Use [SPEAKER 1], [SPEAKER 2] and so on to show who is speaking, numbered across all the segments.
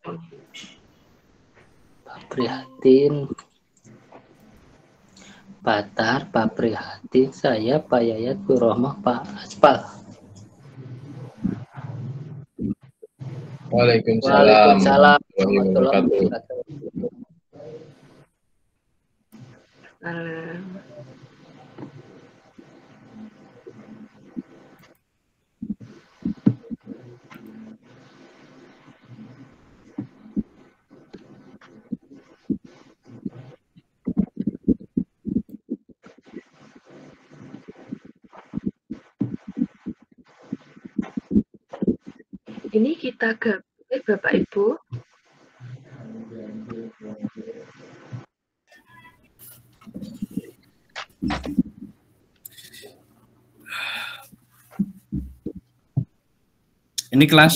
[SPEAKER 1] Pak Prihatin, Patar, Pak Prihatin, saya, Pak Yayat, Bu Rohmah, Pak Aspal.
[SPEAKER 2] Waalaikumsalam
[SPEAKER 1] warahmatullahi wabarakatuh.
[SPEAKER 3] Ini kita gabung, Bapak Ibu.
[SPEAKER 4] Ini kelas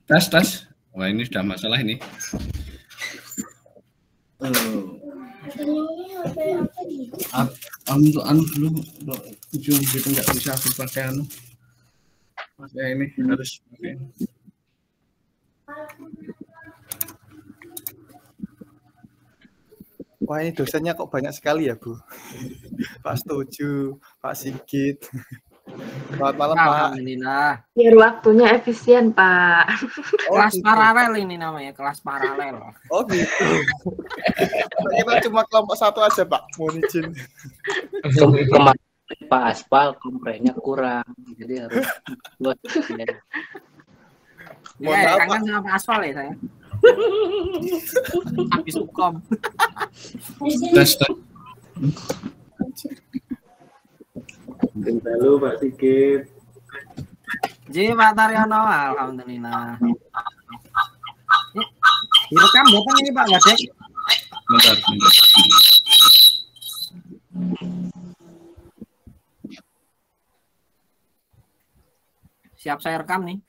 [SPEAKER 4] tes. Wah, ini sudah masalah ini. Untuk dulu, ujung gitu nggak bisa pakai anu. Saya ini harus pakai.
[SPEAKER 5] Wah, ini dosennya kok banyak sekali ya, Bu? Pak Setuju, Pak Sigit. Selamat malam, Pak.
[SPEAKER 6] Alhamdulillah.
[SPEAKER 3] Biar waktunya efisien, Pak.
[SPEAKER 6] Kelas paralel ini namanya, kelas paralel.
[SPEAKER 5] Oh gitu. Kita cuma kelompok satu aja, Pak. Mohon izin.
[SPEAKER 1] Kemarin Pak Aspal komprehnya kurang, jadi harus buat.
[SPEAKER 6] Ya, kangen sama Pak Aspal ya saya. Habis hukum.
[SPEAKER 4] Tes.
[SPEAKER 7] Halo Pak Sigit.
[SPEAKER 6] Ji Pak Taryono, alhamdulillah. Direkam bukan ini Pak Gadek?
[SPEAKER 4] Bentar.
[SPEAKER 6] Siap saya rekam nih.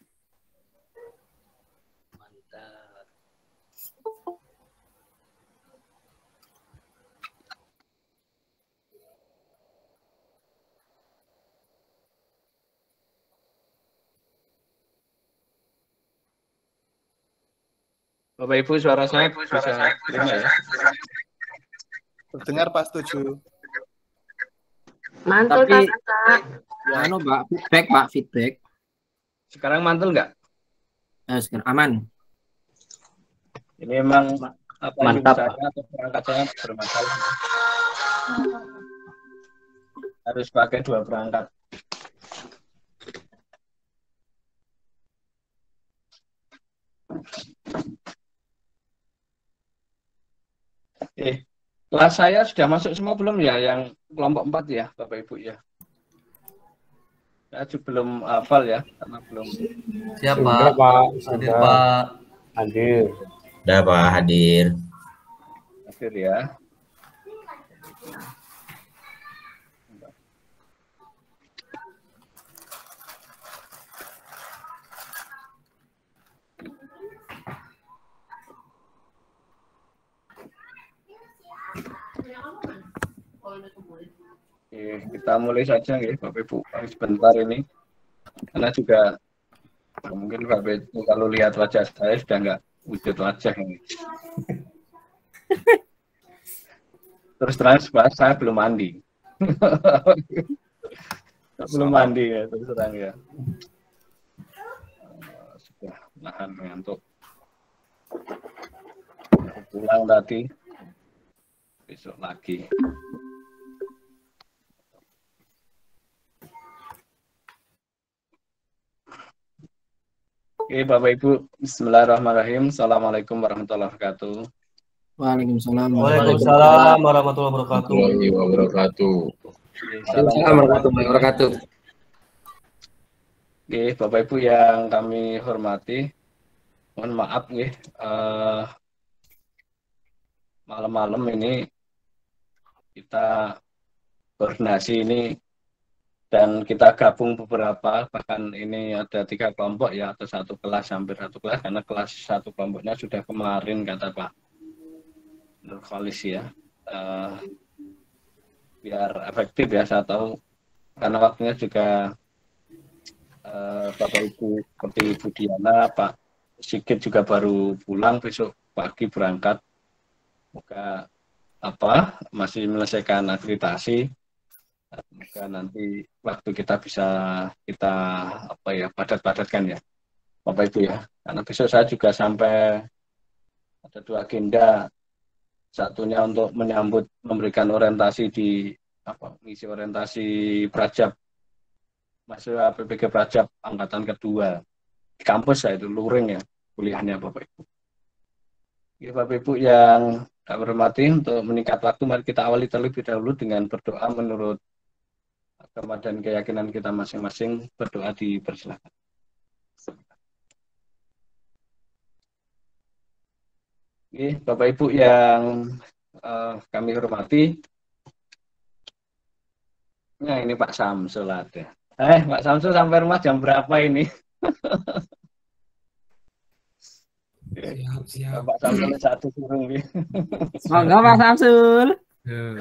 [SPEAKER 4] Bapak Ibu, suara saya bisa terima ya?
[SPEAKER 5] Terdengar, Pak Setuju.
[SPEAKER 3] Mantul,
[SPEAKER 6] Tapi,
[SPEAKER 3] Pak.
[SPEAKER 6] anu Pak, feedback.
[SPEAKER 4] Sekarang mantul nggak?
[SPEAKER 6] Sekarang aman.
[SPEAKER 4] Ini memang
[SPEAKER 1] Mantap,
[SPEAKER 4] saya atau perangkat saya bermasalah. Harus pakai 2 perangkat. Kelas saya sudah masuk semua belum ya, yang kelompok 4 ya, Bapak Ibu ya? Saya belum hafal ya, karena belum.
[SPEAKER 8] Siapa? Hadir Pak.
[SPEAKER 2] Hadir.
[SPEAKER 8] Udah Pak, hadir.
[SPEAKER 4] Hadir ya. Oke, kita mulai saja ya Bapak Ibu. Sebentar ini, karena juga mungkin Bapak Ibu kalau lihat wajah saya sudah nggak wujud wajah ini. Terus terang saya belum mandi. Belum mandi ya, terus terang ya. Sudah nahan ngantuk. Pulang tadi, besok lagi. Oke, Bapak Ibu, bismillahirrahmanirrahim. Assalamualaikum warahmatullahi wabarakatuh.
[SPEAKER 6] Waalaikumsalam.
[SPEAKER 8] Waalaikumsalam warahmatullahi wabarakatuh.
[SPEAKER 1] Assalamualaikum warahmatullahi wabarakatuh.
[SPEAKER 4] Oke, Bapak Ibu yang kami hormati, mohon maaf nih, malam-malam ini kita koordinasi ini dan kita gabung beberapa, bahkan ini ada 3 kelompok ya, atau 1 kelas, hampir 1 kelas, karena kelas 1 kelompoknya sudah kemarin kata Pak Nurkholis ya, biar efektif ya, saya tahu karena waktunya juga Bapak Ibu seperti Ibu Diana, Pak Sigit juga baru pulang, besok pagi berangkat. Semoga masih menyelesaikan akreditasi. Semoga nanti waktu kita bisa padat-padatkan ya, Bapak Ibu ya. Karena besok saya juga sampai ada 2 agenda. Satunya untuk memberikan orientasi ngisi orientasi Prajab, mahasiswa PPG Prajab angkatan kedua di kampus itu luring ya kuliahnya Bapak Ibu. Ya, Bapak Ibu yang kami hormati, untuk meningkat waktu mari kita awali terlebih dahulu dengan berdoa menurut agama dan keyakinan kita masing-masing. Berdoa dipersilakan. Oke, Bapak Ibu yang kami hormati, nah ini Pak Samsul ada. Pak Samsul sampai rumah jam berapa ini?
[SPEAKER 7] Siap.
[SPEAKER 4] Pak Samsul satu suruh.
[SPEAKER 6] Monggo Pak Samsul.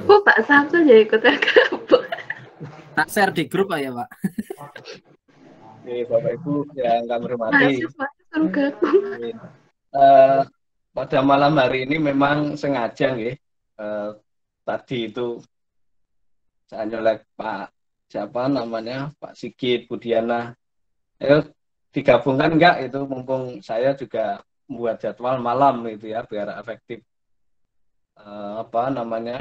[SPEAKER 3] Oh, Pak Samsul jadi ikut gabung.
[SPEAKER 6] Tak share di grup aja Pak.
[SPEAKER 4] Oke, Bapak Ibu yang kami hormati.
[SPEAKER 3] Mahasiswa suruh gabung.
[SPEAKER 4] Pada malam hari ini memang sengaja tadi itu saya nyolek Pak Sigit, Budiana. Ayo digabungkan enggak itu, mumpung saya juga membuat jadwal malam itu ya biar efektif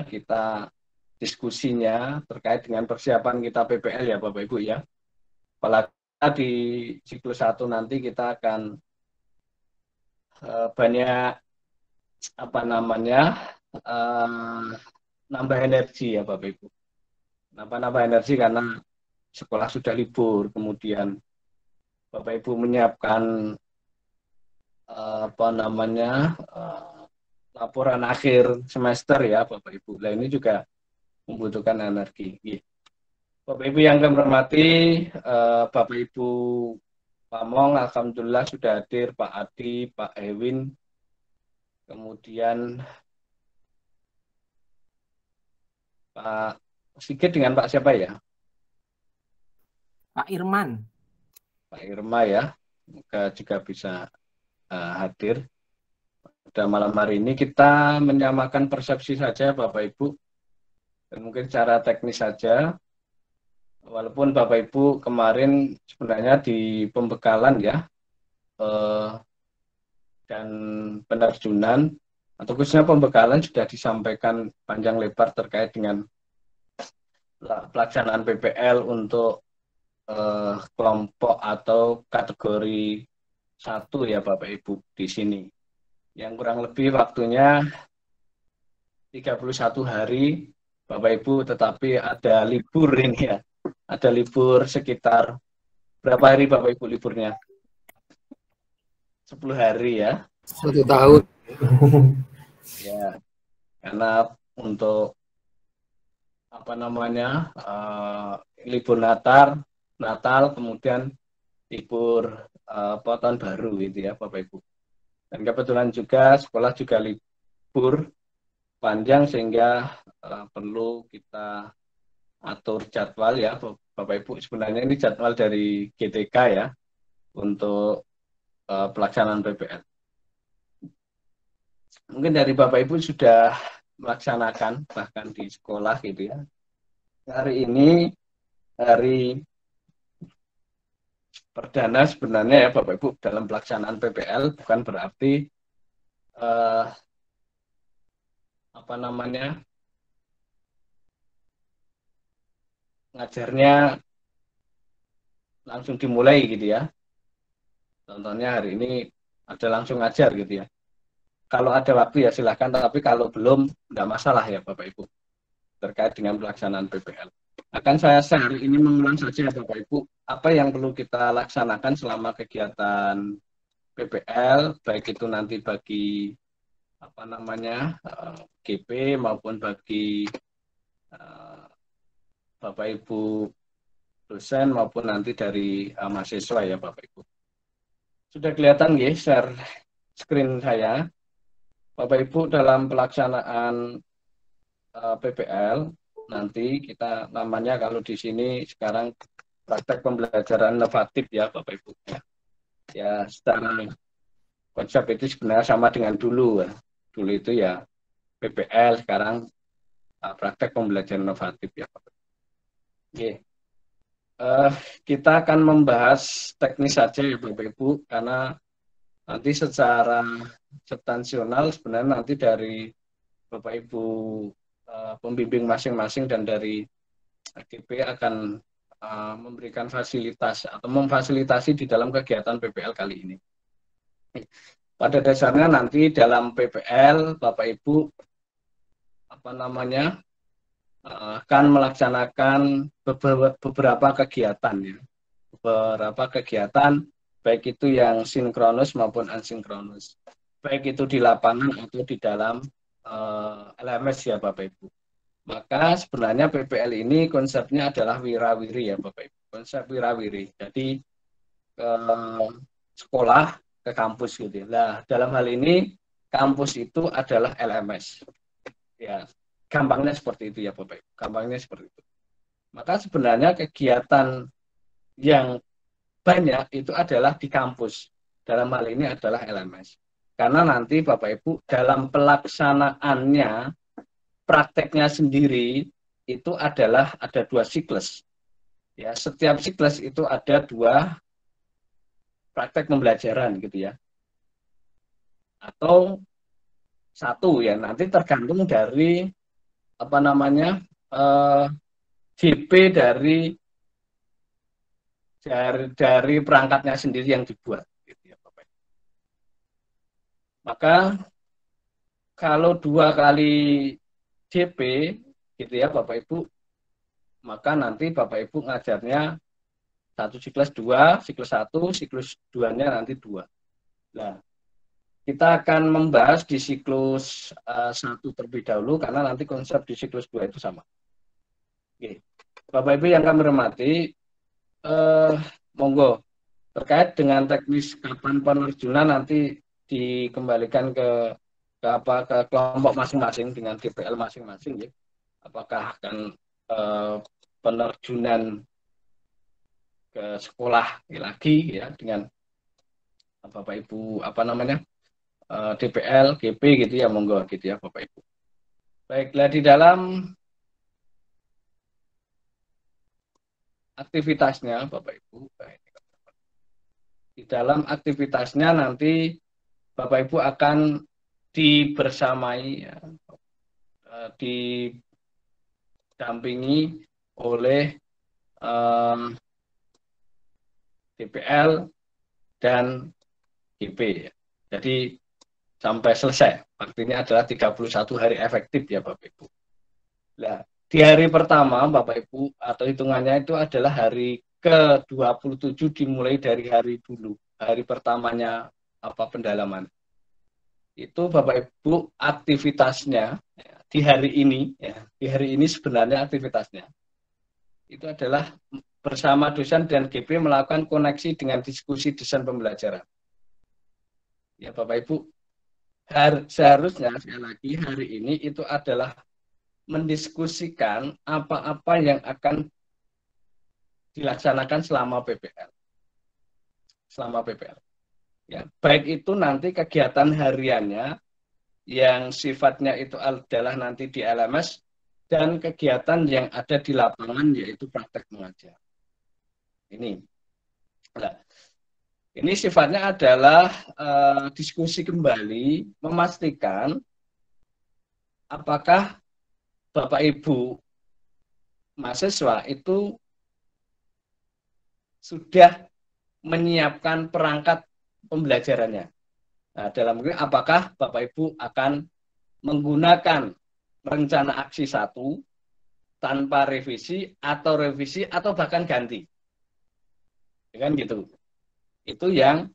[SPEAKER 4] kita diskusinya terkait dengan persiapan kita PPL ya Bapak Ibu ya. Apalagi di siklus 1 nanti kita akan banyak nambah energi ya Bapak Ibu. Nambah energi karena sekolah sudah libur, kemudian Bapak Ibu menyiapkan laporan akhir semester ya Bapak Ibu. Nah ini juga membutuhkan energi. Bapak Ibu yang kami hormati, Bapak Ibu Pamong, alhamdulillah sudah hadir Pak Adi, Pak Ewin, kemudian Pak Sigit dengan Pak siapa ya?
[SPEAKER 6] Pak Irman.
[SPEAKER 4] Pak Irma ya, semoga juga bisa hadir. Pada malam hari ini kita menyamakan persepsi saja Bapak Ibu, dan mungkin secara teknis saja. Walaupun Bapak Ibu kemarin sebenarnya di pembekalan ya dan penerjunan atau khususnya pembekalan sudah disampaikan panjang lebar terkait dengan pelaksanaan PPL untuk kelompok atau kategori 1 ya Bapak Ibu di sini. Yang kurang lebih waktunya 31 hari Bapak Ibu, tetapi ada libur ini ya. Ada libur sekitar berapa hari Bapak Ibu liburnya? 10 hari ya.
[SPEAKER 7] 1 tahun.
[SPEAKER 4] Ya, karena untuk libur Natal, kemudian libur tahun baru gitu ya Bapak Ibu. Dan kebetulan juga sekolah juga libur panjang sehingga perlu kita atur jadwal ya Bapak Ibu. Sebenarnya ini jadwal dari GTK ya untuk pelaksanaan PPL. Mungkin dari Bapak Ibu sudah melaksanakan bahkan di sekolah gitu ya. Hari ini hari perdana sebenarnya ya Bapak Ibu dalam pelaksanaan PPL, bukan berarti ngajarnya langsung dimulai gitu ya. Contohnya hari ini ada langsung ngajar gitu ya. Kalau ada waktu ya silahkan, tapi kalau belum tidak masalah ya Bapak Ibu terkait dengan pelaksanaan PPL. Akan saya share ini mengulang saja Bapak Ibu apa yang perlu kita laksanakan selama kegiatan PPL, baik itu nanti bagi GP maupun bagi Bapak Ibu dosen maupun nanti dari mahasiswa ya Bapak Ibu. Sudah kelihatan ya share screen saya. Bapak Ibu dalam pelaksanaan PPL nanti kita namanya kalau di sini sekarang praktek pembelajaran inovatif ya Bapak Ibu. Ya secara konsep itu sebenarnya sama dengan dulu. Dulu itu ya PPL, sekarang praktek pembelajaran inovatif ya Pak. Oke. Kita akan membahas teknis saja ya Bapak Ibu, karena nanti secara substansional sebenarnya nanti dari Bapak Ibu pembimbing masing-masing dan dari GP akan memberikan fasilitas atau memfasilitasi di dalam kegiatan PPL kali ini. Pada dasarnya nanti dalam PPL Bapak Ibu akan melaksanakan beberapa kegiatan ya. Beberapa kegiatan baik itu yang sinkronus maupun asinkronus. Baik itu di lapangan atau di dalam LMS ya Bapak Ibu. Maka sebenarnya PPL ini konsepnya adalah wirawiri ya Bapak Ibu. Konsep wirawiri. Jadi ke sekolah, ke kampus gitu. Nah, dalam hal ini kampus itu adalah LMS. Ya, gampangnya seperti itu ya Bapak Ibu. Gampangnya seperti itu. Maka sebenarnya kegiatan yang banyak itu adalah di kampus. Dalam hal ini adalah LMS. Karena nanti Bapak Ibu dalam pelaksanaannya, prakteknya sendiri itu adalah ada 2 siklus. Ya, setiap siklus itu ada 2 praktek pembelajaran gitu ya. Atau 1 ya, nanti tergantung dari JP dari perangkatnya sendiri yang dibuat gitu ya Bapak. Maka kalau 2 kali JP gitu ya Bapak Ibu, maka nanti Bapak Ibu ngajarnya 1 siklus 2, siklus 1, siklus 2-nya nanti 2. Nah, kita akan membahas di siklus 1 terlebih dahulu karena nanti konsep di siklus 2 itu sama. Oke. Bapak Ibu yang kami hormati, monggo terkait dengan teknis kapan penerjunan nanti dikembalikan ke kelompok masing-masing dengan TPL masing-masing ya. Apakah akan penerjunan ke sekolah lagi ya dengan Bapak Ibu DPL, GP gitu ya, monggo gitu ya Bapak Ibu. Baiklah, di dalam aktivitasnya Bapak Ibu, di dalam aktivitasnya nanti Bapak Ibu akan dibersamai ya, didampingi oleh DPL dan GP ya. Jadi sampai selesai. Artinya adalah 31 hari efektif ya Bapak Ibu. Nah, di hari pertama Bapak Ibu atau hitungannya itu adalah hari ke-27 dimulai dari hari dulu. Hari pertamanya pendalaman. Itu Bapak Ibu aktivitasnya ya, di hari ini sebenarnya aktivitasnya itu adalah bersama dosen dan GP melakukan koneksi dengan diskusi desain pembelajaran. Ya Bapak Ibu, seharusnya sekali lagi hari ini itu adalah mendiskusikan apa-apa yang akan dilaksanakan selama PPL. Ya, baik itu nanti kegiatan hariannya yang sifatnya itu adalah nanti di LMS dan kegiatan yang ada di lapangan yaitu praktek mengajar. Ini sifatnya adalah diskusi kembali memastikan apakah Bapak Ibu mahasiswa itu sudah menyiapkan perangkat pembelajarannya. Nah, dalam ini apakah Bapak Ibu akan menggunakan rencana aksi 1 tanpa revisi atau bahkan ganti. Kan gitu. Itu yang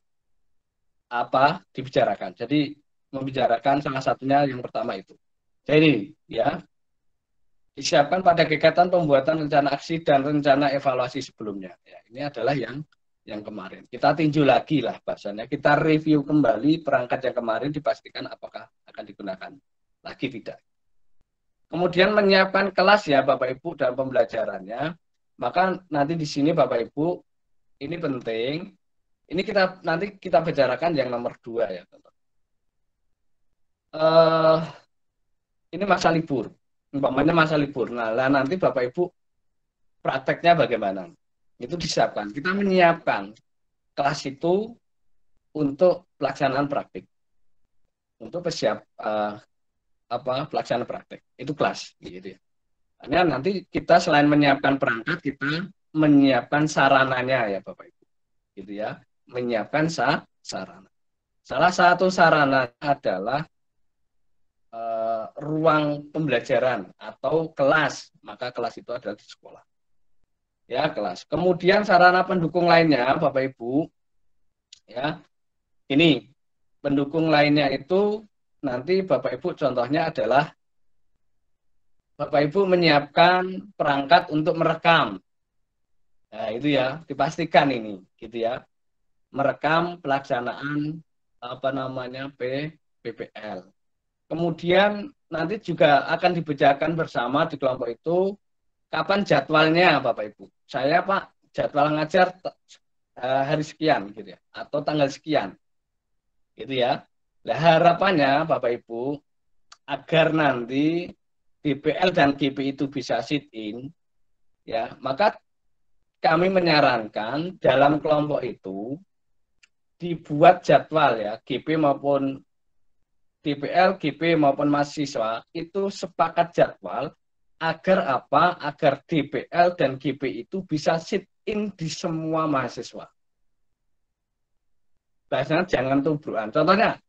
[SPEAKER 4] dibicarakan. Jadi membicarakan salah satunya yang pertama itu. Jadi ya disiapkan pada kegiatan pembuatan rencana aksi dan rencana evaluasi sebelumnya. Ya, ini adalah yang kemarin. Kita tinjau lagi lah bahasanya. Kita review kembali perangkat yang kemarin dipastikan apakah akan digunakan lagi tidak. Kemudian menyiapkan kelas ya Bapak Ibu dalam pembelajarannya. Maka nanti di sini Bapak Ibu ini penting Ini nanti kita bicarakan yang nomor 2 ya. Ini masa libur, umpamanya masa libur. Nah, nanti Bapak Ibu prakteknya bagaimana? Itu disiapkan. Kita menyiapkan kelas itu untuk pelaksanaan praktik, untuk pelaksanaan praktik. Itu kelas, gitu ya. Karena nanti kita selain menyiapkan perangkat, kita menyiapkan sarananya ya Bapak Ibu, gitu ya. Menyiapkan sarana. Salah satu sarana adalah ruang pembelajaran atau kelas, maka kelas itu adalah di sekolah. Ya, kelas. Kemudian sarana pendukung lainnya, Bapak Ibu, ya, ini pendukung lainnya itu nanti Bapak Ibu contohnya adalah Bapak Ibu menyiapkan perangkat untuk merekam. Nah, itu ya, dipastikan ini, gitu ya. Merekam pelaksanaan PPL. Kemudian nanti juga akan dibicarakan bersama di kelompok itu kapan jadwalnya Bapak Ibu. Saya Pak jadwal ngajar hari sekian gitu ya, atau tanggal sekian. Gitu ya. Nah, harapannya Bapak Ibu agar nanti DPL dan GP itu bisa sit in ya, maka kami menyarankan dalam kelompok itu dibuat jadwal ya, GP maupun DPL, GP maupun mahasiswa itu sepakat jadwal agar apa? Agar DPL dan GP itu bisa sit in di semua mahasiswa. Bahasanya jangan tubrukan. Contohnya,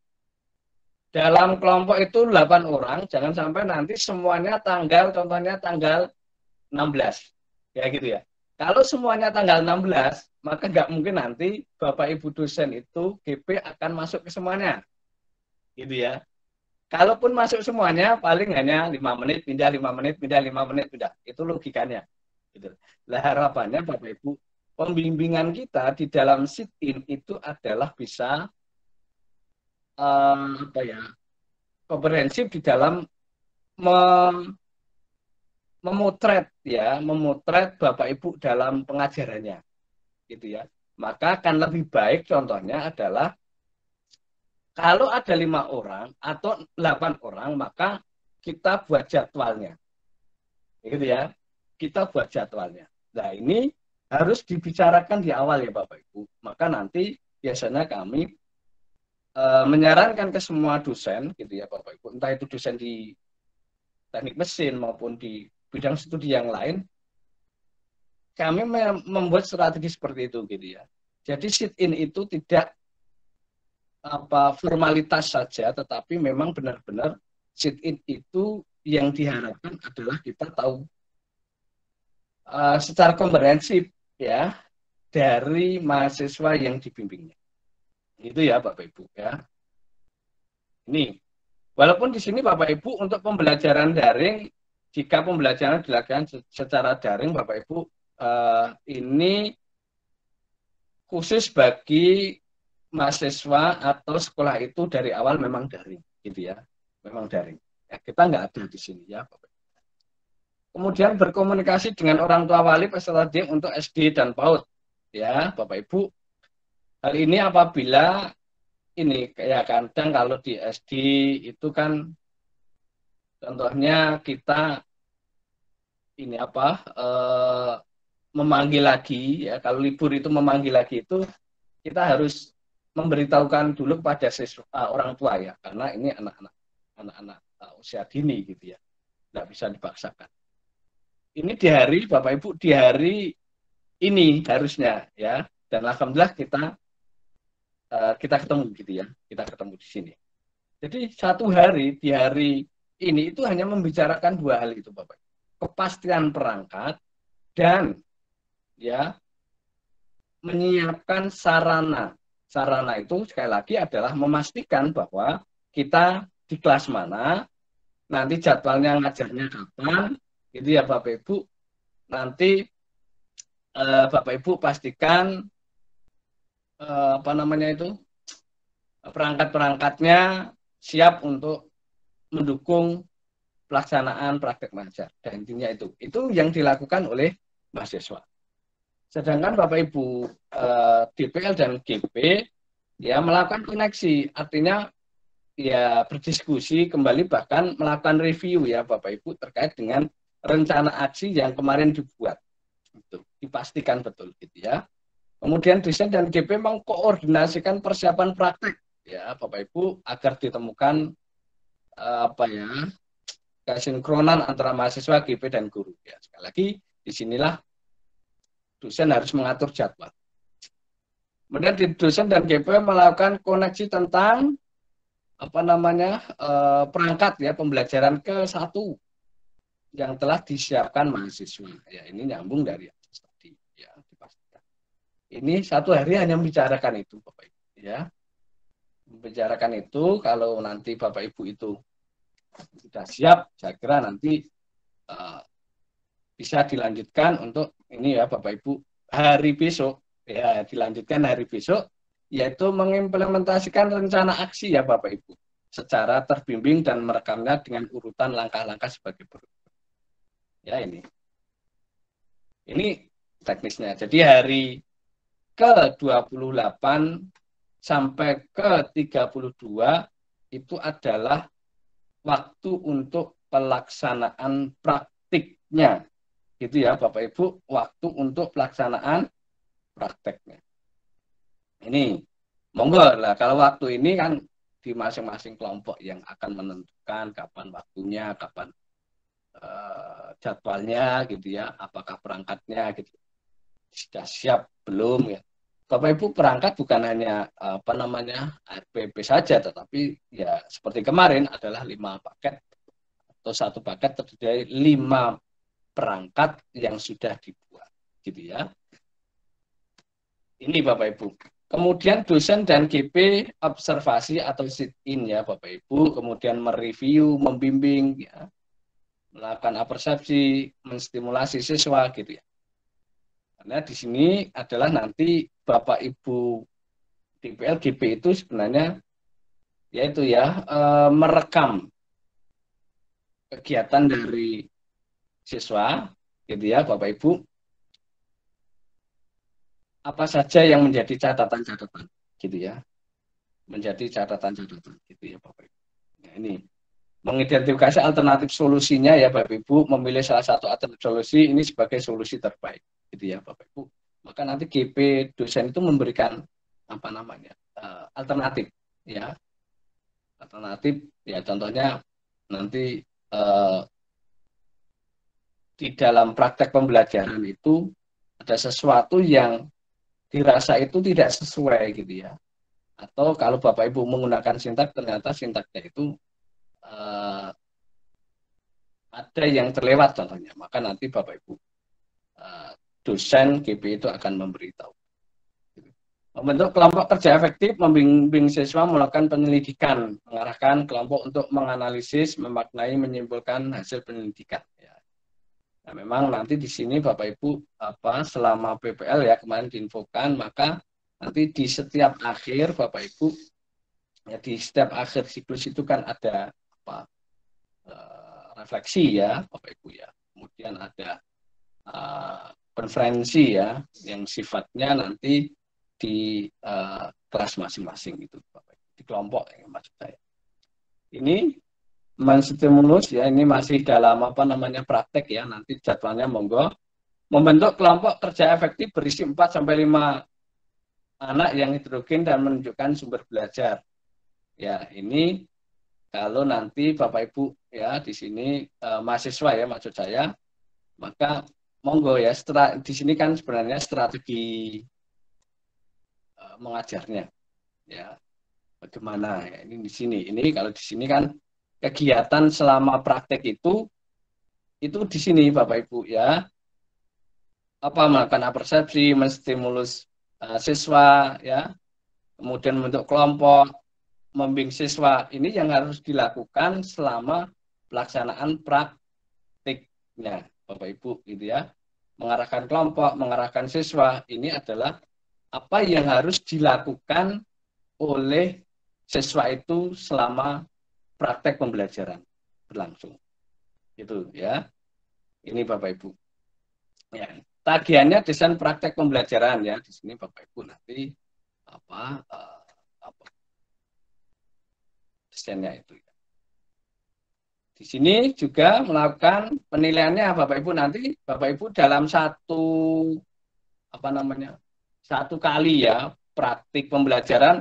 [SPEAKER 4] dalam kelompok itu 8 orang, jangan sampai nanti semuanya contohnya tanggal 16. Ya gitu ya. Kalau semuanya tanggal 16, maka nggak mungkin nanti Bapak Ibu dosen itu GP akan masuk ke semuanya. Gitu ya. Kalaupun masuk semuanya, paling hanya 5 menit, pindah 5 menit, pindah 5 menit, pindah. Itu logikanya. Gitu. Lah harapannya Bapak Ibu, pembimbingan kita di dalam sit-in itu adalah bisa komprehensif di dalam memotret Bapak Ibu dalam pengajarannya, gitu ya. Maka akan lebih baik contohnya adalah kalau ada 5 orang atau 8 orang, maka kita buat jadwalnya, gitu ya. Kita buat jadwalnya. Nah ini harus dibicarakan di awal ya Bapak Ibu. Maka nanti biasanya kami menyarankan ke semua dosen, gitu ya Bapak Ibu, entah itu dosen di teknik mesin maupun di bidang studi yang lain, kami membuat strategi seperti itu, gitu ya. Jadi sit-in itu tidak formalitas saja, tetapi memang benar-benar sit-in itu yang diharapkan adalah kita tahu secara komprehensif ya dari mahasiswa yang dibimbingnya. Itu ya Bapak Ibu ya. Ini walaupun di sini Bapak Ibu untuk pembelajaran daring, jika pembelajaran dilakukan secara daring Bapak Ibu, ini khusus bagi mahasiswa atau sekolah itu dari awal memang daring, gitu ya, memang daring. Ya, kita nggak ada di sini ya, Bapak. Kemudian berkomunikasi dengan orang tua wali peserta didik untuk SD dan PAUD, ya, Bapak Ibu. Hal ini apabila ini kayak kadang kalau di SD itu kan, contohnya kita ini memanggil lagi, ya, kalau libur itu memanggil lagi itu kita harus memberitahukan dulu kepada orang tua ya, karena ini anak-anak usia dini gitu ya, nggak bisa dipaksakan. Ini di hari Bapak Ibu, di hari ini harusnya ya, dan alhamdulillah kita ketemu gitu ya, kita ketemu di sini. Jadi satu hari di hari ini itu hanya membicarakan 2 hal itu Bapak, kepastian perangkat dan ya menyiapkan sarana. Sarana itu sekali lagi adalah memastikan bahwa kita di kelas mana, nanti jadwalnya ngajarnya kapan, gitu ya Bapak Ibu. Nanti Bapak Ibu pastikan perangkat-perangkatnya siap untuk mendukung pelaksanaan praktek mengajar. Dan intinya itu yang dilakukan oleh mahasiswa. Sedangkan Bapak Ibu DPL dan GP ya melakukan koneksi, artinya ya berdiskusi kembali bahkan melakukan review ya Bapak Ibu terkait dengan rencana aksi yang kemarin dibuat. Itu dipastikan betul gitu ya. Kemudian desain dan GP mengkoordinasikan persiapan praktek ya Bapak Ibu agar ditemukan kesinkronan antara mahasiswa, GP dan guru ya. Sekali lagi disinilah dosen harus mengatur jadwal. Kemudian dosen dan GP melakukan koneksi tentang perangkat ya pembelajaran ke-1 yang telah disiapkan mahasiswa. Ya ini nyambung dari atas tadi ya dipastikan. Ini satu hari hanya membicarakan itu Bapak Ibu ya. Membicarakan itu kalau nanti Bapak Ibu itu sudah siap, saya kira nanti bisa dilanjutkan untuk ini ya Bapak Ibu hari besok ya, dilanjutkan hari besok yaitu mengimplementasikan rencana aksi ya Bapak Ibu secara terbimbing dan merekamnya dengan urutan langkah-langkah sebagai berikut. Ya ini teknisnya. Jadi hari ke-28 sampai ke-32 itu adalah waktu untuk pelaksanaan praktiknya. Gitu ya Bapak Ibu, waktu untuk pelaksanaan prakteknya. Ini monggo lah, kalau waktu ini kan di masing-masing kelompok yang akan menentukan kapan waktunya, kapan jadwalnya gitu ya, apakah perangkatnya gitu. Sudah siap belum ya. Bapak Ibu perangkat bukan hanya RPP saja, tetapi ya seperti kemarin adalah 5 paket atau 1 paket terdiri dari 5 perangkat yang sudah dibuat gitu ya. Ini Bapak Ibu. Kemudian dosen dan GP observasi atau sit-in ya Bapak Ibu, kemudian mereview, membimbing ya, melakukan persepsi, menstimulasi siswa gitu ya. Karena di sini adalah nanti Bapak Ibu DPL GP itu sebenarnya yaitu ya merekam kegiatan dari siswa gitu ya Bapak Ibu, apa saja yang menjadi catatan-catatan gitu ya, menjadi catatan-catatan gitu ya Bapak Ibu. Nah, ini mengidentifikasi alternatif solusinya ya Bapak Ibu, memilih salah satu alternatif solusi ini sebagai solusi terbaik gitu ya Bapak Ibu. Maka nanti GP dosen itu memberikan alternatif ya, alternatif ya, contohnya nanti di dalam praktek pembelajaran itu ada sesuatu yang dirasa itu tidak sesuai gitu ya, atau kalau Bapak Ibu menggunakan sintak ternyata sintaknya itu ada yang terlewat contohnya, maka nanti Bapak Ibu dosen GP itu akan memberitahu. Membentuk kelompok kerja efektif, membimbing siswa melakukan penyelidikan, mengarahkan kelompok untuk menganalisis, memaknai, menyimpulkan hasil penyelidikan. Ya. Nah, memang nanti di sini Bapak Ibu selama PPL ya kemarin diinfokan, maka nanti di setiap akhir Bapak Ibu ya, di setiap akhir siklus itu kan ada refleksi ya Bapak Ibu ya, kemudian ada konferensi ya yang sifatnya nanti di kelas masing-masing itu Bapak Ibu, di kelompok yang maksud saya. Ini menstimulus ya, ini masih dalam praktek ya, nanti jadwalnya monggo. Membentuk kelompok kerja efektif berisi 4 sampai 5 anak yang heterogen dan menunjukkan sumber belajar. Ya, ini kalau nanti Bapak Ibu ya di sini mahasiswa ya maksud saya, maka monggo ya, di sini kan sebenarnya strategi mengajarnya ya bagaimana ya, ini di sini. Ini kalau di sini kan kegiatan selama praktek itu di sini Bapak Ibu ya, melakukan persepsi, menstimulus siswa ya, kemudian membentuk kelompok, membimbing siswa, ini yang harus dilakukan selama pelaksanaan praktiknya Bapak Ibu gitu ya. Mengarahkan kelompok, mengarahkan siswa, ini adalah apa yang harus dilakukan oleh siswa itu selama praktek pembelajaran berlangsung. Itu ya. Ini Bapak Ibu. Ya, tagihannya desain praktek pembelajaran ya. Di sini Bapak Ibu nanti apa desainnya itu. Di sini juga melakukan penilaiannya Bapak Ibu nanti Bapak Ibu dalam satu kali ya praktik pembelajaran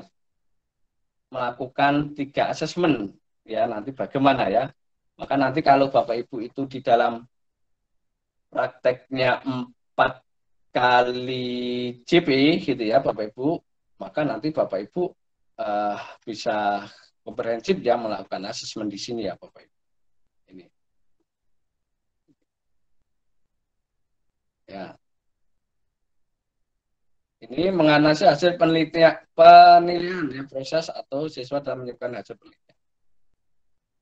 [SPEAKER 4] melakukan 3 asesmen ya, nanti bagaimana ya. Maka nanti kalau Bapak Ibu itu di dalam prakteknya 4 kali JP gitu ya Bapak Ibu, maka nanti Bapak Ibu bisa komprehensif ya melakukan asesmen di sini ya Bapak Ibu. Ini ya, ini menganalisis hasil penelitian ya, proses atau siswa dalam menyiapkan hasil penelitian.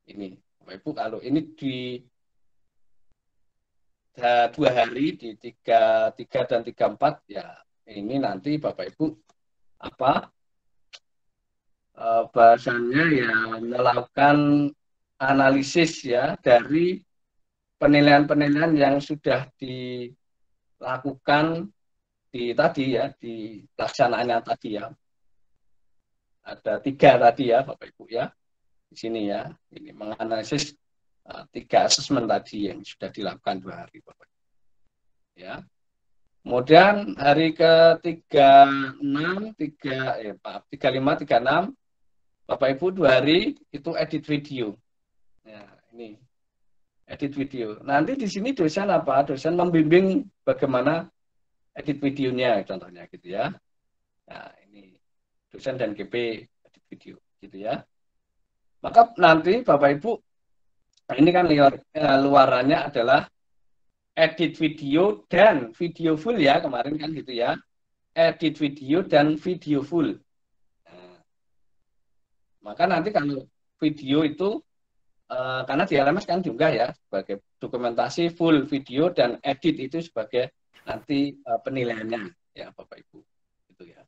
[SPEAKER 4] Ini Bapak Ibu, kalau ini di 2 hari di 3 dan 34 ya, ini nanti Bapak Ibu bahasanya ya melakukan analisis ya dari penilaian-penilaian yang sudah dilakukan di pelaksanaannya tadi ya. Ada 3 tadi ya Bapak Ibu ya. Di sini ya, ini menganalisis 3 asesmen tadi yang sudah dilakukan 2 hari Bapak Ibu. Ya. Kemudian hari ke-35, 36 Bapak Ibu 2 hari itu edit video. Ya, ini edit video. Nanti di sini dosen dosen membimbing bagaimana edit videonya contohnya gitu ya. Nah, ini dosen dan GP edit video gitu ya. Maka nanti Bapak Ibu ini kan luarannya adalah edit video dan video full ya, kemarin kan gitu ya. Edit video dan video full. Nah, maka nanti kalau video itu karena di LMS kan diunggah ya sebagai dokumentasi full video dan edit itu sebagai nanti penilaiannya ya Bapak Ibu gitu ya.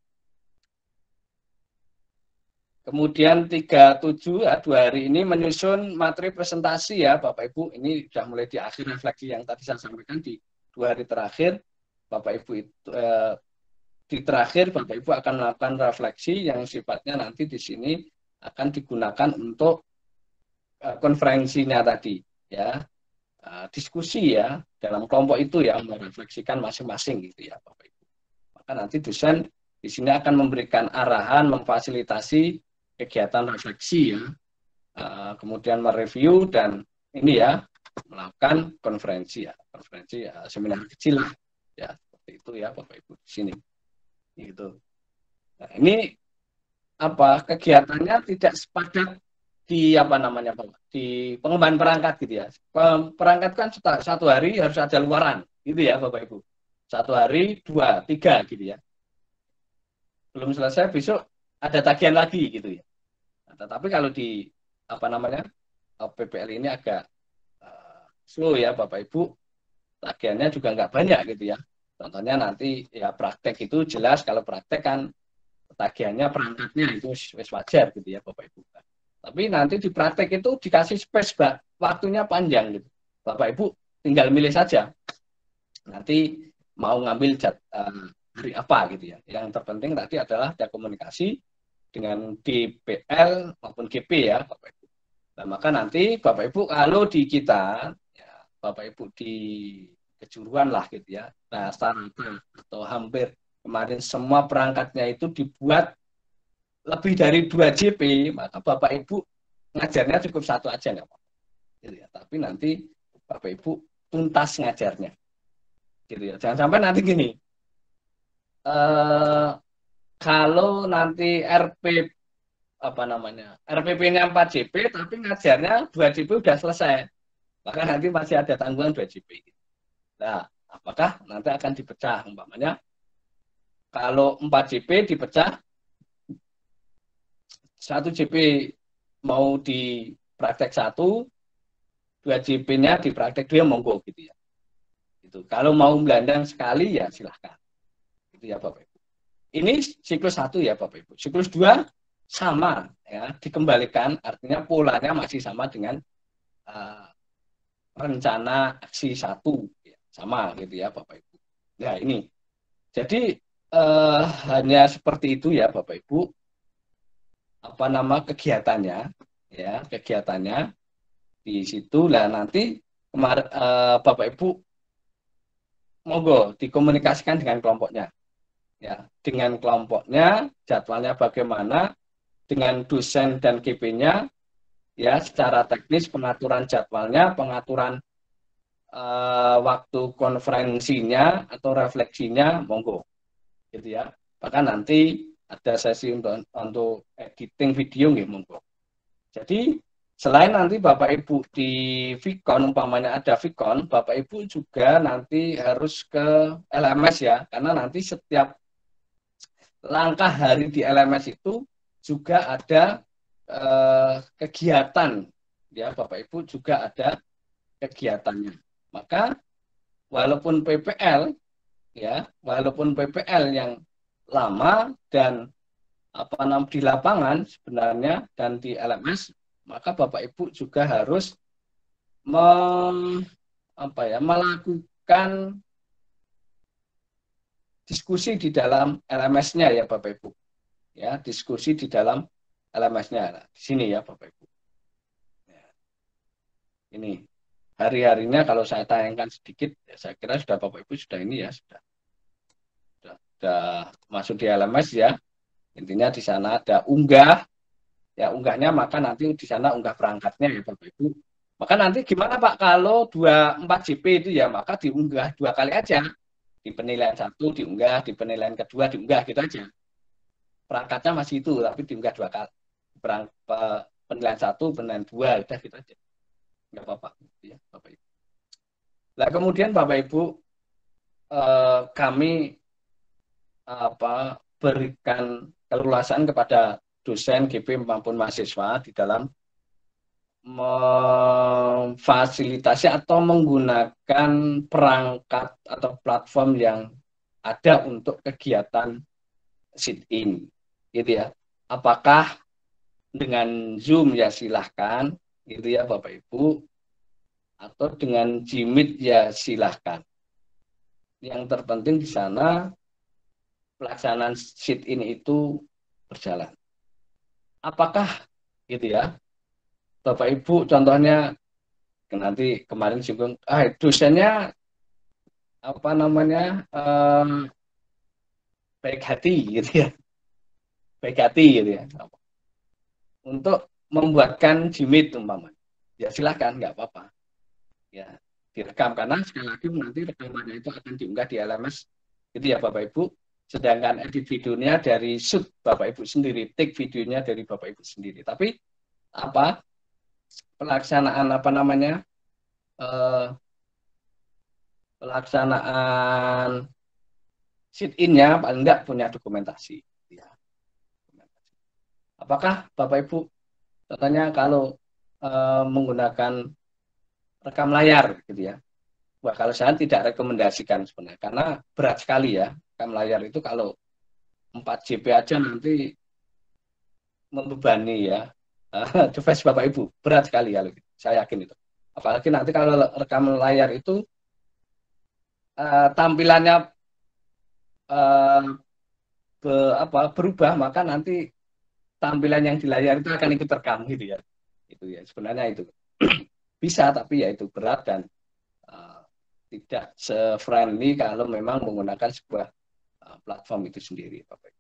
[SPEAKER 4] Kemudian 37 ya, 2 hari ini menyusun materi presentasi ya Bapak Ibu. Ini sudah mulai di akhir refleksi yang tadi saya sampaikan di 2 hari terakhir. Bapak Ibu itu di terakhir Bapak Ibu akan melakukan refleksi yang sifatnya nanti di sini akan digunakan untuk konferensinya tadi ya, diskusi ya dalam kelompok itu ya, merefleksikan masing-masing gitu ya Bapak Ibu. Maka nanti dosen di sini akan memberikan arahan, memfasilitasi kegiatan refleksi ya, kemudian mereview dan ini ya melakukan konferensi ya, seminar kecil lah ya, seperti itu ya Bapak Ibu di sini gitu. Nah, ini kegiatannya tidak sepadat di di pengembangan perangkat gitu ya. Perangkat kan 1 hari harus ada luaran gitu ya Bapak Ibu. 1 hari 2, 3 gitu ya. Belum selesai besok ada tagihan lagi gitu ya. Nah, tetapi kalau di PPL ini agak slow ya Bapak Ibu. Tagihannya juga nggak banyak gitu ya. Contohnya nanti ya praktek itu jelas, kalau praktek kan tagihannya perangkatnya itu wajar gitu ya Bapak Ibu. Tapi nanti di praktek itu dikasih space waktunya panjang gitu. Bapak Ibu tinggal milih saja. Nanti mau ngambil hari apa gitu ya. Yang terpenting tadi adalah ada komunikasi dengan DPL maupun GP ya Bapak Ibu. Nah, maka nanti Bapak Ibu kalau di kita ya, Bapak Ibu di kejuruan lah gitu ya. Nah, rata-rata atau hampir kemarin semua perangkatnya itu dibuat lebih dari 2 JP, maka Bapak Ibu ngajarnya cukup 1 aja nggak apa-apa. Gitu ya. Tapi nanti Bapak Ibu tuntas ngajarnya. Gitu ya. Jangan sampai nanti gini. Kalau nanti RPP-nya 4 JP tapi ngajarnya 2 JP udah selesai. Maka nanti masih ada tanggungan 2 JP. Nah, apakah nanti akan dipecah umpamanya kalau 4 JP dipecah 1 JP mau di praktek 1, 2 JP-nya di praktek 2 monggo gitu ya. Itu. Kalau mau belandang sekali ya silahkan. Gitu ya Bapak Ibu. Ini siklus 1 ya Bapak Ibu. Siklus 2 sama ya, dikembalikan artinya polanya masih sama dengan rencana aksi 1 ya, sama gitu ya Bapak Ibu. Nah, ini. Jadi hanya seperti itu ya Bapak Ibu. Apa nama kegiatannya? Ya, kegiatannya di situ lah nanti kemarin Bapak Ibu monggo dikomunikasikan dengan kelompoknya. Ya, dengan kelompoknya jadwalnya bagaimana, dengan dosen dan GP-nya ya secara teknis pengaturan jadwalnya, pengaturan waktu konferensinya atau refleksinya monggo gitu ya. Bahkan nanti ada sesi untuk editing video nggih monggo. Jadi selain nanti Bapak Ibu di Vicon umpamanya ada Vicon, Bapak Ibu juga nanti harus ke LMS ya, karena nanti setiap langkah hari di LMS itu juga ada kegiatan ya Bapak Ibu juga ada kegiatannya. Maka walaupun PPL ya, walaupun PPL yang lama dan apa namanya di lapangan sebenarnya dan di LMS, maka Bapak Ibu juga harus melakukan diskusi di dalam LMS-nya ya Bapak Ibu. Ya, diskusi di dalam LMS-nya. Nah, di sini ya Bapak Ibu. Ya. Ini hari-harinya kalau saya tayangkan sedikit, ya saya kira sudah Bapak Ibu sudah ini ya sudah masuk di LMS ya. Intinya di sana ada unggah, ya unggahnya maka nanti di sana unggah perangkatnya ya Bapak Ibu. Maka nanti gimana Pak kalau 24 JP itu ya maka diunggah 2 kali aja. Di penilaian 1 diunggah, di penilaian kedua diunggah gitu aja. Perangkatnya masih itu tapi diunggah 2 kali. Penilaian 1, penilaian 2 udah gitu aja. Enggak apa-apa ya Bapak Ibu. Nah, kemudian Bapak Ibu kami berikan keleluasaan kepada dosen, GP maupun mahasiswa di dalam memfasilitasi atau menggunakan perangkat atau platform yang ada untuk kegiatan sit-in gitu ya. Apakah dengan Zoom ya silahkan gitu ya Bapak Ibu, atau dengan Jimit ya silahkan. Yang terpenting di sana pelaksanaan sit-in itu berjalan. Apakah gitu ya Bapak Ibu contohnya nanti kemarin singgung dosennya apa namanya baik hati gitu ya, baik hati gitu ya, untuk membuatkan Jimit umpamanya ya silahkan nggak apa-apa ya direkam karena sekali lagi nanti rekamannya itu akan diunggah di LMS gitu ya Bapak Ibu. Sedangkan edit videonya dari shoot Bapak Ibu sendiri, take videonya dari Bapak Ibu sendiri. Tapi pelaksanaan pelaksanaan sit-in-nya paling enggak punya dokumentasi. Ya. Apakah Bapak Ibu contohnya kalau menggunakan rekam layar gitu ya? Wah, kalau saya tidak rekomendasikan sebenarnya karena berat sekali ya. Rekam layar itu kalau 4 JP aja nanti membebani ya device Bapak Ibu, berat sekali kalau gitu. Saya yakin itu. Apalagi nanti kalau rekam layar itu tampilannya berubah, maka nanti tampilan yang di layar itu akan ikut terekam gitu ya. Itu ya sebenarnya itu bisa, tapi ya itu berat dan tidak se-friendly kalau memang menggunakan sebuah platform itu sendiri, Bapak.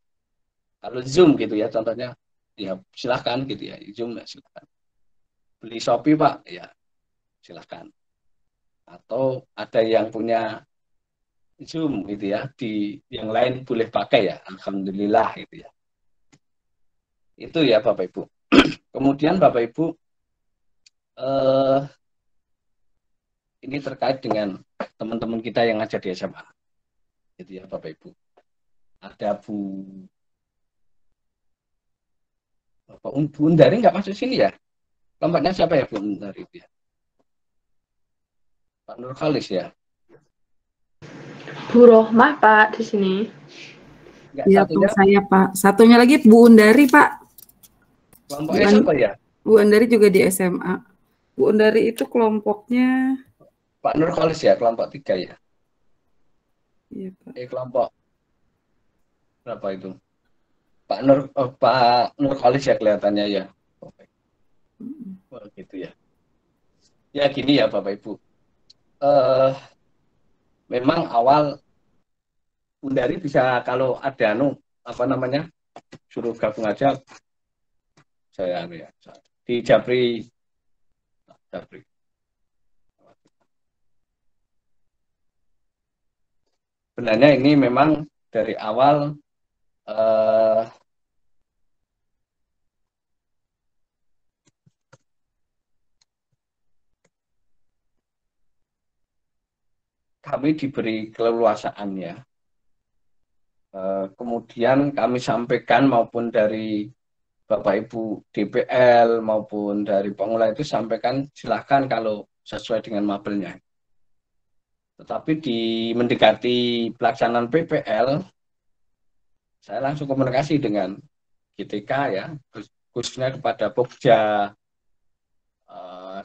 [SPEAKER 4] Kalau Zoom gitu ya, contohnya, ya silahkan gitu ya, Zoom ya silahkan. Beli Shopee Pak, ya silahkan. Atau ada yang punya Zoom gitu ya, di yang lain boleh pakai ya, alhamdulillah gitu ya. Itu ya Bapak Ibu. Kemudian Bapak Ibu, ini terkait dengan teman-teman kita yang ngajar di SMA, gitu ya Bapak Ibu. Ada Bu Undari nggak masuk sini ya? Kelompoknya siapa ya Bu Undari itu ya? Pak Nur Khalis ya?
[SPEAKER 3] Bu Rohmah Pak di sini.
[SPEAKER 7] Iya Pak, saya Pak. Satunya lagi Bu Undari Pak.
[SPEAKER 4] Kelompoknya siapa ya?
[SPEAKER 7] Bu Undari juga di SMA. Bu Undari itu kelompoknya
[SPEAKER 4] Pak Nur Khalis ya, kelompok 3 ya?
[SPEAKER 7] Iya, Pak.
[SPEAKER 4] Kelompok berapa itu? Pak Nurholis ya kelihatannya ya. Oh, gitu ya. Ya gini ya Bapak Ibu. Memang awal Bundari bisa kalau ada apa namanya, suruh gabung aja saya ya. Di Japri. Sebenarnya ini memang dari awal kami diberi keleluasaan ya. Kemudian kami sampaikan maupun dari Bapak Ibu DPL maupun dari pengelola itu sampaikan silahkan kalau sesuai dengan mapelnya. Tetapi di mendekati pelaksanaan PPL, saya langsung komunikasi dengan GTK ya, khususnya kepada Pokja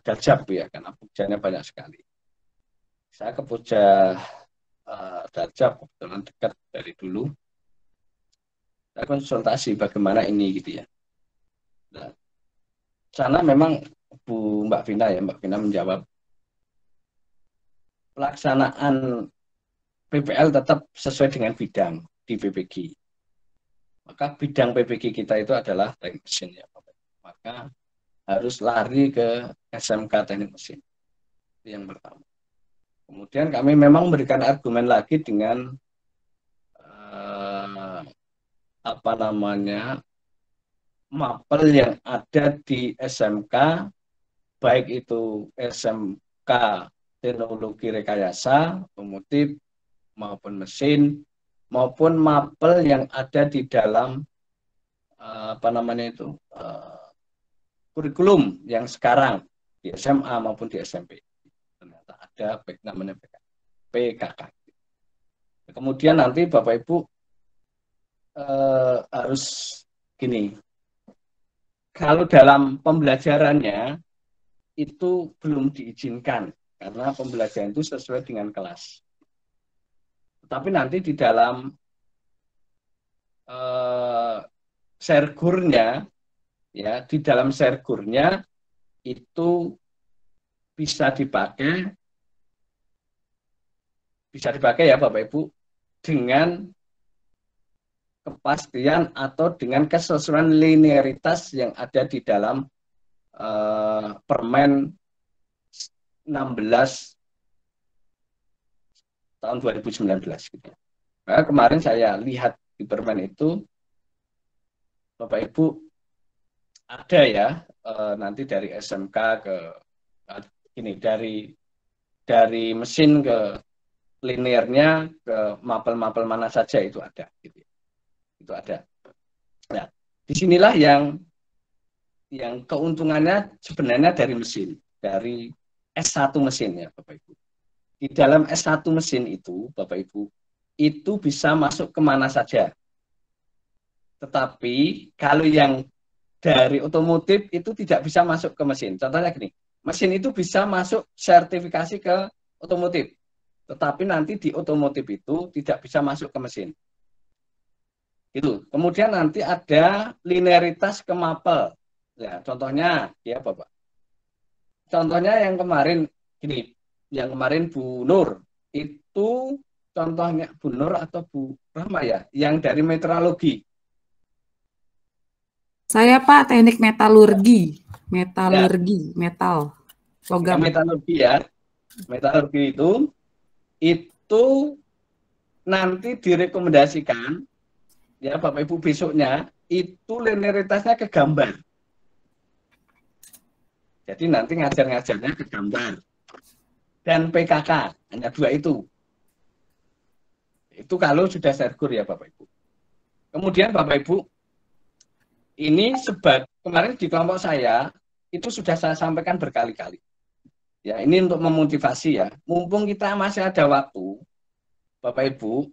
[SPEAKER 4] Dajab ya, karena Pogjanya banyak sekali. Saya ke Pokja Dajab kebetulan dekat dari dulu. Saya konsultasi bagaimana ini gitu ya. Nah, sana memang Mbak Vina menjawab pelaksanaan PPL tetap sesuai dengan bidang di PPG. Maka bidang PPG kita itu adalah teknik mesin ya, maka harus lari ke SMK teknik mesin. Itu yang pertama. Kemudian kami memang memberikan argumen lagi dengan apa namanya, mapel yang ada di SMK, baik itu SMK Teknologi Rekayasa, Otomotif, maupun mesin, maupun mapel yang ada di dalam apa namanya itu kurikulum yang sekarang di SMA maupun di SMP. Ternyata ada namanya PKK. Kemudian nanti Bapak Ibu harus gini, kalau dalam pembelajarannya itu belum diizinkan karena pembelajaran itu sesuai dengan kelas. Tapi nanti di dalam sergurnya ya, di dalam sergurnya itu bisa dipakai ya Bapak Ibu dengan kepastian atau dengan kesesuaian linearitas yang ada di dalam Permen 16 tahun 2019 gitu. Nah, kemarin saya lihat di Permen itu Bapak Ibu ada ya nanti dari SMK ke ini dari mesin ke linearnya ke mapel-mapel mana saja itu ada gitu. Itu ada. Nah, disinilah yang keuntungannya sebenarnya dari mesin, dari S1 mesin ya Bapak Ibu. Di dalam S1 mesin itu Bapak Ibu, itu bisa masuk kemana saja. Tetapi kalau yang dari otomotif itu tidak bisa masuk ke mesin. Contohnya gini, mesin itu bisa masuk sertifikasi ke otomotif. Tetapi nanti di otomotif itu tidak bisa masuk ke mesin. Itu. Kemudian nanti ada linearitas ke mapel. Ya, contohnya ya Bapak. Contohnya yang kemarin gini, yang kemarin Bu Nur itu contohnya Bu Nur atau Bu Rahma ya, yang dari meteorologi.
[SPEAKER 7] Saya Pak teknik metalurgi, metal, logam.
[SPEAKER 4] Metalurgi ya, metalurgi itu nanti direkomendasikan ya Bapak Ibu besoknya itu linearitasnya ke gambar. Jadi nanti ngajar-ngajarnya ke gambar. Dan PKK, hanya dua itu. Itu kalau sudah sergur ya Bapak Ibu. Kemudian Bapak Ibu, ini kemarin di kelompok saya, itu sudah saya sampaikan berkali-kali. Ya, ini untuk memotivasi ya. Mumpung kita masih ada waktu, Bapak Ibu,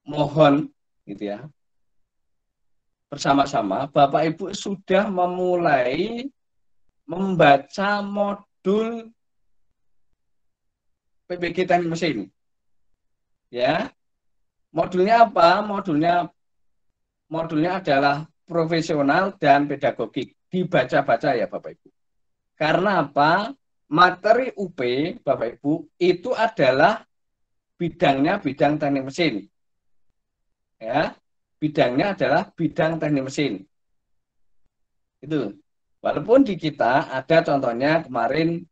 [SPEAKER 4] mohon gitu ya, bersama-sama, Bapak Ibu sudah memulai membaca modul PPG teknik mesin. Ya, Modulnya apa? Modulnya adalah profesional dan pedagogik. Dibaca-baca ya Bapak Ibu. Karena apa? Materi UP Bapak Ibu itu adalah bidangnya bidang teknik mesin. Ya, bidangnya adalah bidang teknik mesin. Itu. Walaupun di kita ada contohnya kemarin,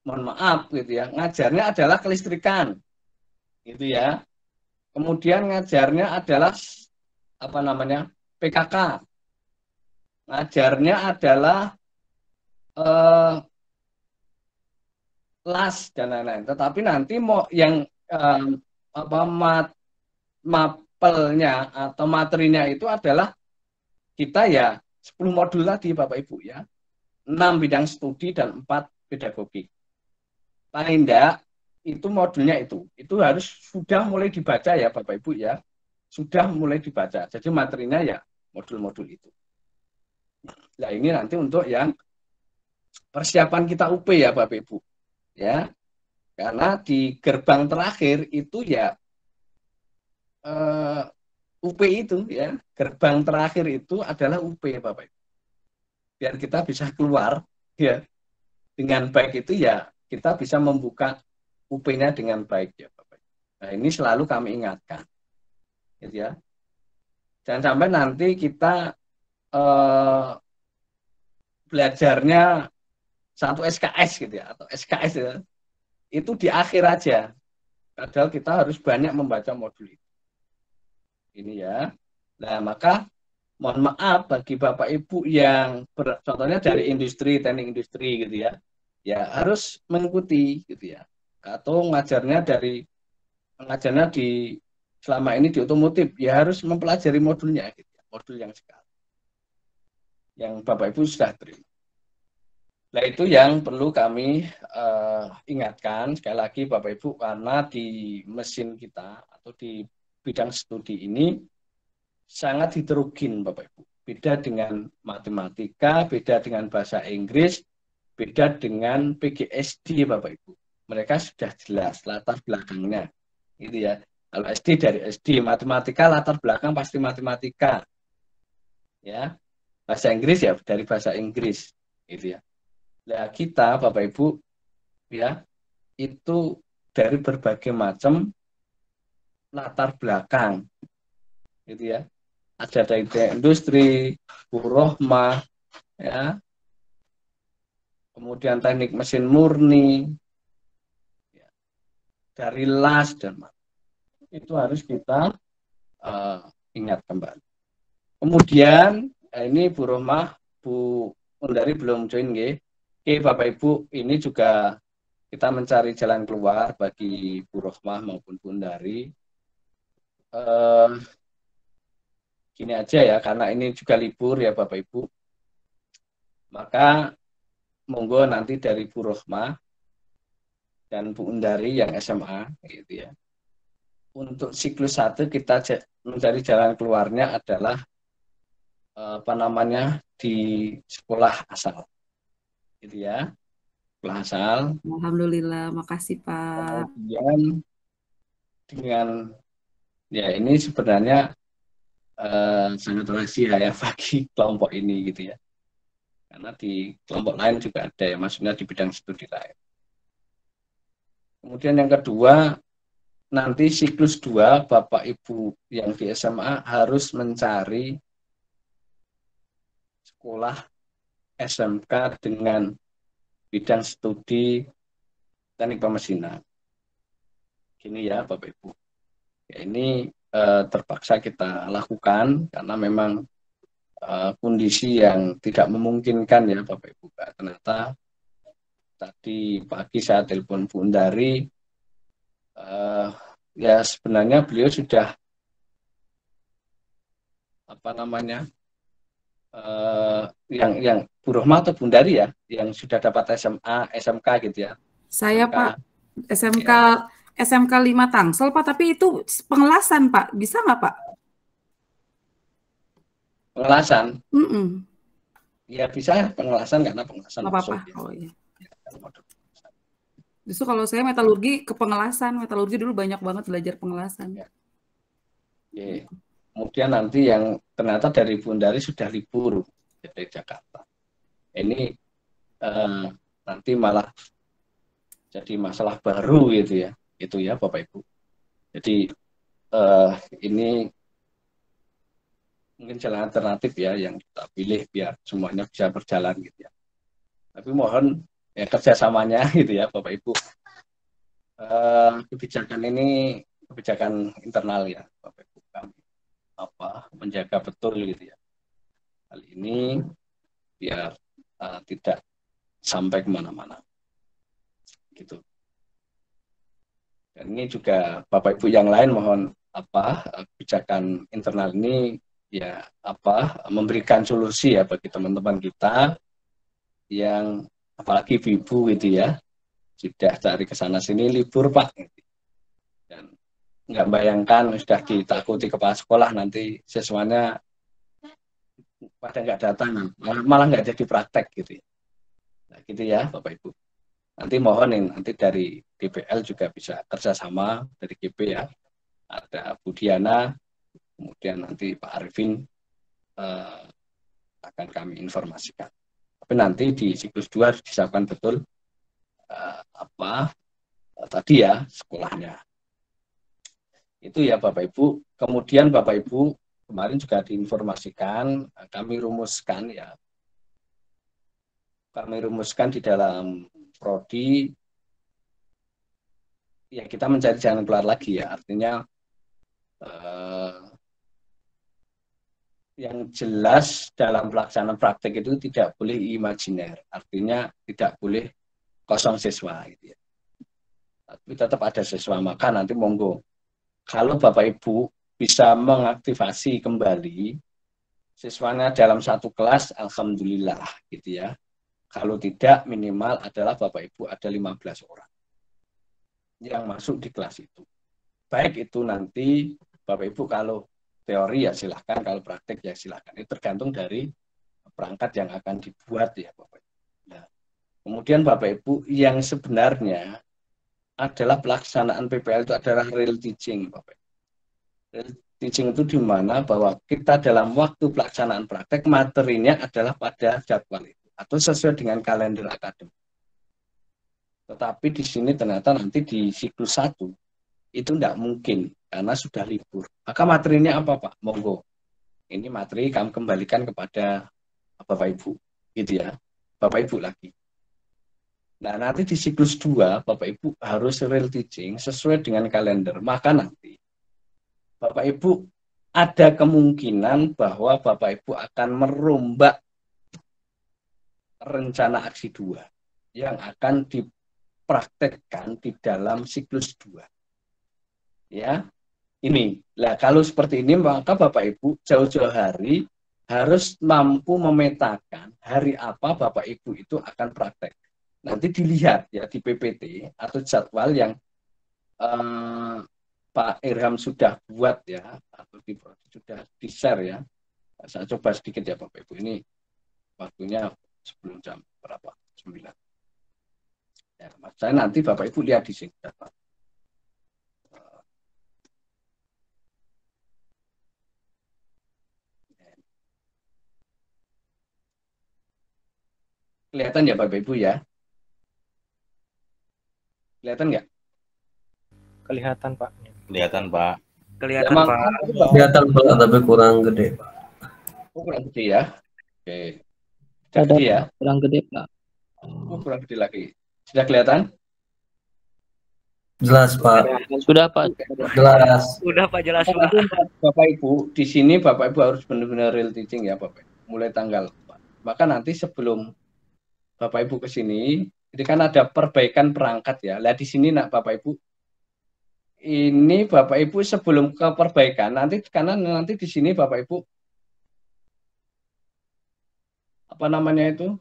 [SPEAKER 4] mohon maaf gitu ya, ngajarnya adalah kelistrikan. Gitu ya. Kemudian ngajarnya adalah apa namanya? PKK. Ngajarnya adalah las dan lain-lain. Tetapi nanti mau yang mapelnya atau materinya itu adalah kita ya 10 modul tadi Bapak Ibu ya. 6 bidang studi dan 4 pedagogik. Paling enggak itu modulnya itu harus sudah mulai dibaca ya Bapak Ibu ya. Sudah mulai dibaca. Jadi materinya ya modul-modul itu. Nah, ini nanti untuk yang persiapan kita UP ya Bapak Ibu. Ya. Karena di gerbang terakhir itu ya UP itu ya. Gerbang terakhir itu adalah UP Bapak Ibu. Biar kita bisa keluar ya dengan baik itu ya kita bisa membuka UP-nya dengan baik ya Bapak Ibu. Nah, ini selalu kami ingatkan. Gitu ya. Jangan sampai nanti kita belajarnya satu SKS gitu ya atau SKS ya, itu di akhir aja. Padahal kita harus banyak membaca modul itu. Ini ya. Nah, maka mohon maaf bagi Bapak Ibu yang contohnya dari industri, teknik industri gitu ya. Ya harus mengikuti gitu ya. Atau ngajarnya di selama ini di otomotif ya harus mempelajari modulnya gitu ya. Modul yang sekarang. Yang Bapak Ibu sudah terima. Nah, itu yang perlu kami ingatkan sekali lagi Bapak Ibu, karena di mesin kita atau di bidang studi ini sangat heterogen Bapak Ibu. Beda dengan matematika, beda dengan bahasa Inggris, beda dengan PGSD Bapak Ibu. Mereka sudah jelas latar belakangnya. Gitu ya. Kalau SD dari SD, matematika latar belakang pasti matematika. Ya. Bahasa Inggris ya dari bahasa Inggris. Gitu ya. Nah, kita Bapak Ibu ya itu dari berbagai macam latar belakang gitu ya. Ada dari industri, Burohmah ya. Kemudian teknik mesin murni ya. Dari las dan itu harus kita ingat kembali. Kemudian ini Burohmah, Bu Undari belum join nggih. Oke Bapak Ibu, ini juga kita mencari jalan keluar bagi Bu Rohmah maupun Bu Undari. Gini aja ya, karena ini juga libur ya Bapak Ibu. Maka monggo nanti dari Bu Rohmah dan Bu Undari yang SMA gitu ya. Untuk siklus 1 kita mencari jalan keluarnya adalah apa namanya di sekolah asal. Gitu ya, sekolah asal.
[SPEAKER 7] Alhamdulillah, makasih Pak.
[SPEAKER 4] Kemudian dengan ya ini sebenarnya sangat rahasia ya bagi kelompok ini gitu ya, karena di kelompok lain juga ada ya, maksudnya di bidang studi lain. Kemudian yang kedua, nanti siklus 2 Bapak Ibu yang di SMA harus mencari sekolah SMK dengan bidang studi teknik pemesinan. Gini ya Bapak Ibu. Ya, ini terpaksa kita lakukan karena memang kondisi yang tidak memungkinkan ya Bapak Ibu. Ternyata tadi pagi saya telepon Bu Undari, ya sebenarnya beliau sudah apa namanya yang Bu Rohmah atau Bu Undari ya, yang sudah dapat SMA, SMK gitu ya.
[SPEAKER 7] Saya
[SPEAKER 4] SMK,
[SPEAKER 7] Pak, SMK
[SPEAKER 4] ya.
[SPEAKER 7] SMK 5 Tangsel Pak, tapi itu pengelasan Pak, bisa nggak Pak?
[SPEAKER 4] Pengelasan?
[SPEAKER 7] Mm-mm.
[SPEAKER 4] Ya bisa ya, pengelasan karena pengelasan.
[SPEAKER 7] Nggak apa-apa,
[SPEAKER 4] ya.
[SPEAKER 7] oh iya. Justru kalau saya metalurgi ke pengelasan, metalurgi dulu banyak banget belajar pengelasan.
[SPEAKER 4] Ya. Oke. Kemudian nanti yang ternyata dari Bundari sudah libur dari Jakarta. Ini nanti malah jadi masalah baru gitu ya. Itu ya Bapak Ibu. Jadi ini mungkin jalan alternatif ya yang kita pilih biar semuanya bisa berjalan gitu ya. Tapi mohon ya kerjasamanya gitu ya Bapak Ibu. Kebijakan ini kebijakan internal ya Bapak Ibu, kami menjaga betul gitu ya hal ini biar tidak sampai kemana-mana gitu. Dan ini juga Bapak Ibu yang lain mohon kebijakan internal ini ya memberikan solusi ya bagi teman-teman kita yang apalagi ibu gitu ya sudah dari kesana sini libur Pak gitu. Dan nggak bayangkan sudah ditakuti kepala sekolah nanti siswanya pada nggak datang malah nggak jadi praktek gitu ya. Nah, gitu ya Bapak Ibu. Nanti mohon nanti dari DPL juga bisa kerjasama dari GP ya. Ada Bu Diana, kemudian nanti Pak Arifin akan kami informasikan. Tapi nanti di siklus 2 harus disiapkan betul tadi ya sekolahnya. Itu ya Bapak Ibu. Kemudian Bapak Ibu kemarin juga diinformasikan, kami rumuskan di dalam prodi ya kita mencari jalan keluar lagi ya. Artinya yang jelas dalam pelaksanaan praktek itu tidak boleh imajiner. Artinya tidak boleh kosong siswa gitu ya. Tapi tetap ada siswa, maka nanti monggo kalau Bapak Ibu bisa mengaktifasi kembali siswanya dalam satu kelas, alhamdulillah gitu ya. Kalau tidak minimal adalah Bapak Ibu ada 15 orang yang masuk di kelas itu. Baik itu nanti Bapak Ibu kalau teori ya silahkan, kalau praktek ya silahkan. Itu tergantung dari perangkat yang akan dibuat ya Bapak Ibu. Nah, kemudian Bapak Ibu yang sebenarnya adalah pelaksanaan PPL itu adalah real teaching Bapak Ibu. Real teaching itu di mana bahwa kita dalam waktu pelaksanaan praktek materinya adalah pada jadwal itu atau sesuai dengan kalender akademik. Tetapi di sini ternyata nanti di siklus 1 itu tidak mungkin karena sudah libur. Maka materinya apa Pak? Monggo. Ini materi kami kembalikan kepada Bapak Ibu, gitu ya. Bapak Ibu lagi. Nah nanti di siklus 2 Bapak Ibu harus real teaching sesuai dengan kalender. Maka nanti Bapak Ibu ada kemungkinan bahwa Bapak Ibu akan merombak rencana aksi 2 yang akan dipraktekkan di dalam siklus 2. Ya, ini. Lah kalau seperti ini maka Bapak Ibu jauh-jauh hari harus mampu memetakan hari apa Bapak Ibu itu akan praktek. Nanti dilihat ya di PPT atau jadwal yang Pak Irham sudah buat ya atau sudah di-share ya. Saya coba sedikit ya Bapak Ibu. Ini waktunya sebelum jam berapa? 9. Ya, saya nanti Bapak Ibu lihat di sini. Kelihatan ya Bapak Ibu ya? Kelihatan nggak?
[SPEAKER 2] Kelihatan Pak.
[SPEAKER 8] Kelihatan Pak.
[SPEAKER 9] Kelihatan
[SPEAKER 4] Emang,
[SPEAKER 9] Pak.
[SPEAKER 10] Kelihatan Pak, tapi kurang gede Pak.
[SPEAKER 4] Oh, kurang gede ya? Oke.
[SPEAKER 1] Ada
[SPEAKER 4] Gede ya?
[SPEAKER 1] kurang gede Pak.
[SPEAKER 4] Oh, kurang gede lagi. Sudah kelihatan?
[SPEAKER 10] Jelas Pak.
[SPEAKER 1] Sudah Pak.
[SPEAKER 10] Jelas.
[SPEAKER 9] Udah Pak, jelas
[SPEAKER 4] Oh,
[SPEAKER 9] Pak.
[SPEAKER 4] Bapak Ibu, di sini Bapak Ibu harus benar-benar real teaching ya Bapak Ibu. Mulai tanggal 4. Maka nanti sebelum Bapak Ibu ke sini, ini kan ada perbaikan perangkat ya. Lihat di sini nak Bapak Ibu. Ini Bapak Ibu sebelum ke perbaikan nanti karena nanti di sini Bapak Ibu apa namanya itu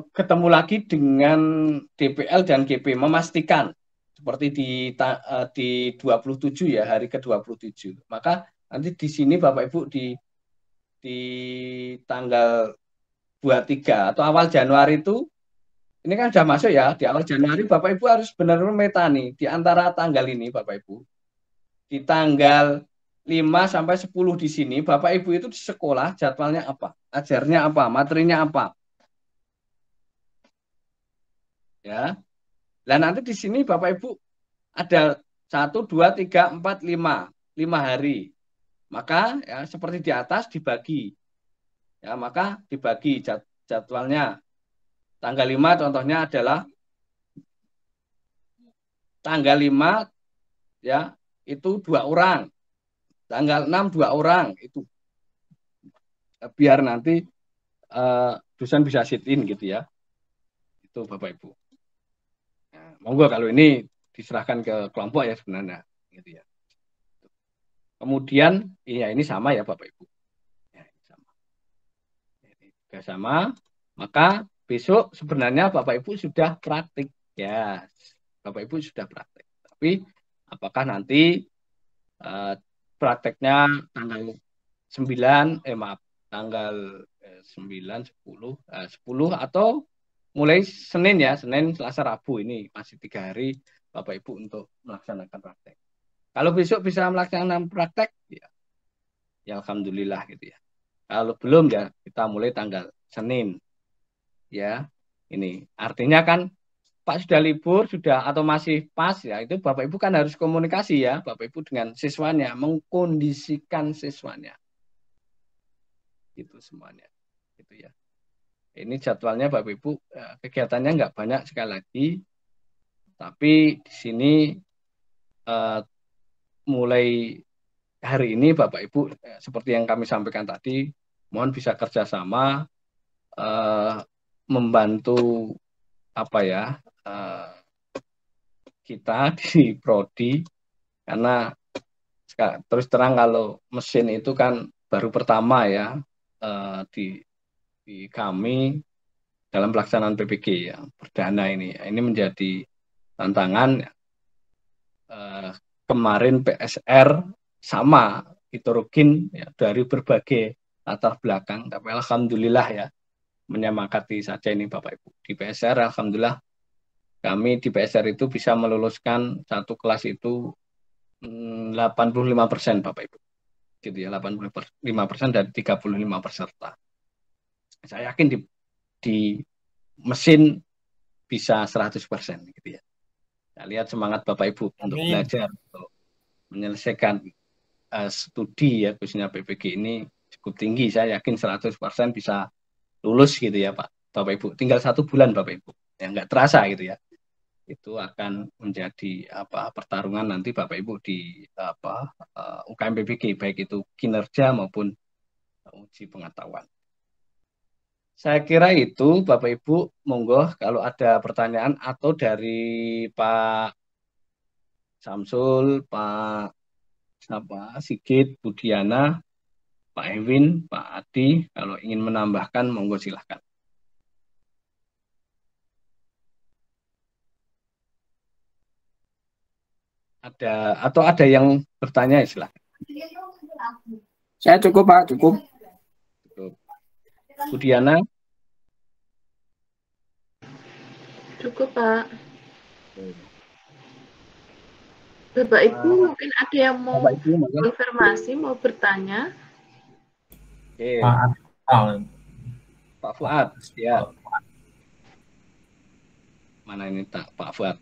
[SPEAKER 4] ketemu lagi dengan DPL dan GP memastikan seperti di 27 ya hari ke-27. Maka nanti di sini Bapak Ibu di tanggal 23 atau awal Januari itu ini kan sudah masuk ya, di awal Januari Bapak Ibu harus benar-benar meta nih, di antara tanggal ini Bapak Ibu, di tanggal sampai 10 di sini, Bapak Ibu itu di sekolah jadwalnya apa? Ajarnya apa? Materinya apa? Ya. Nah, nanti di sini Bapak Ibu ada 1, 2, 3, 4, 5 hari. Maka ya seperti di atas dibagi. Ya, maka dibagi jadwalnya. Tanggal 5 contohnya adalah tanggal 5 ya itu 2 orang. Tanggal 6 2 orang itu. Biar nanti dosen bisa sit-in gitu ya. Itu Bapak Ibu. Nah, monggo kalau ini diserahkan ke kelompok ya sebenarnya gitu ya. Kemudian iya ini sama ya Bapak Ibu. Ya, sama. Ini juga sama. Maka besok sebenarnya Bapak Ibu sudah praktik ya. Bapak Ibu sudah praktik. Tapi apakah nanti prakteknya tanggal 9 tanggal 9 10 atau mulai Senin ya, Senin, Selasa, Rabu ini masih 3 hari Bapak Ibu untuk melaksanakan praktek. Kalau besok bisa melaksanakan praktek, ya alhamdulillah gitu ya. Kalau belum ya kita mulai tanggal Senin. Ya, ini artinya kan Pak sudah libur sudah atau masih pas ya itu Bapak Ibu kan harus komunikasi ya Bapak Ibu dengan siswanya, mengkondisikan siswanya. Itu semuanya. Gitu ya. Ini jadwalnya Bapak Ibu kegiatannya nggak banyak sekali lagi. Tapi di sini mulai hari ini Bapak Ibu seperti yang kami sampaikan tadi, mohon bisa kerjasama membantu kita di prodi karena terus terang kalau mesin itu kan baru pertama ya di kami dalam pelaksanaan PPG ya perdana ini menjadi tantangan. Kemarin PSR sama heterogen ya, dari berbagai latar belakang, tapi alhamdulillah ya menyemakati saja ini Bapak Ibu. Di PSR alhamdulillah kami di PSR itu bisa meluluskan satu kelas itu 85% Bapak Ibu. Gitu ya, 85% dari 35 peserta. Saya yakin di mesin bisa 100% gitu ya. Saya lihat semangat Bapak Ibu untuk belajar, untuk menyelesaikan studi ya khususnya PPG ini cukup tinggi. Saya yakin 100% bisa lulus gitu ya Pak Bapak Ibu. Tinggal 1 bulan Bapak Ibu. Ya nggak terasa gitu ya. Itu akan menjadi pertarungan nanti Bapak Ibu di UKM PPG baik itu kinerja maupun uji pengetahuan. Saya kira itu Bapak Ibu, monggo kalau ada pertanyaan atau dari Pak Samsul, Pak Sigit, Budiana, Pak Ewin, Pak Adi, kalau ingin menambahkan monggo silahkan. Ada yang bertanya silahkan.
[SPEAKER 6] Saya cukup Pak, cukup.
[SPEAKER 4] Budiana?
[SPEAKER 3] Cukup Pak. Bapak Ibu mungkin ada yang mau konfirmasi, mau bertanya.
[SPEAKER 4] Oke. Pak Fuad, ya. Mana ini Pak Fuad?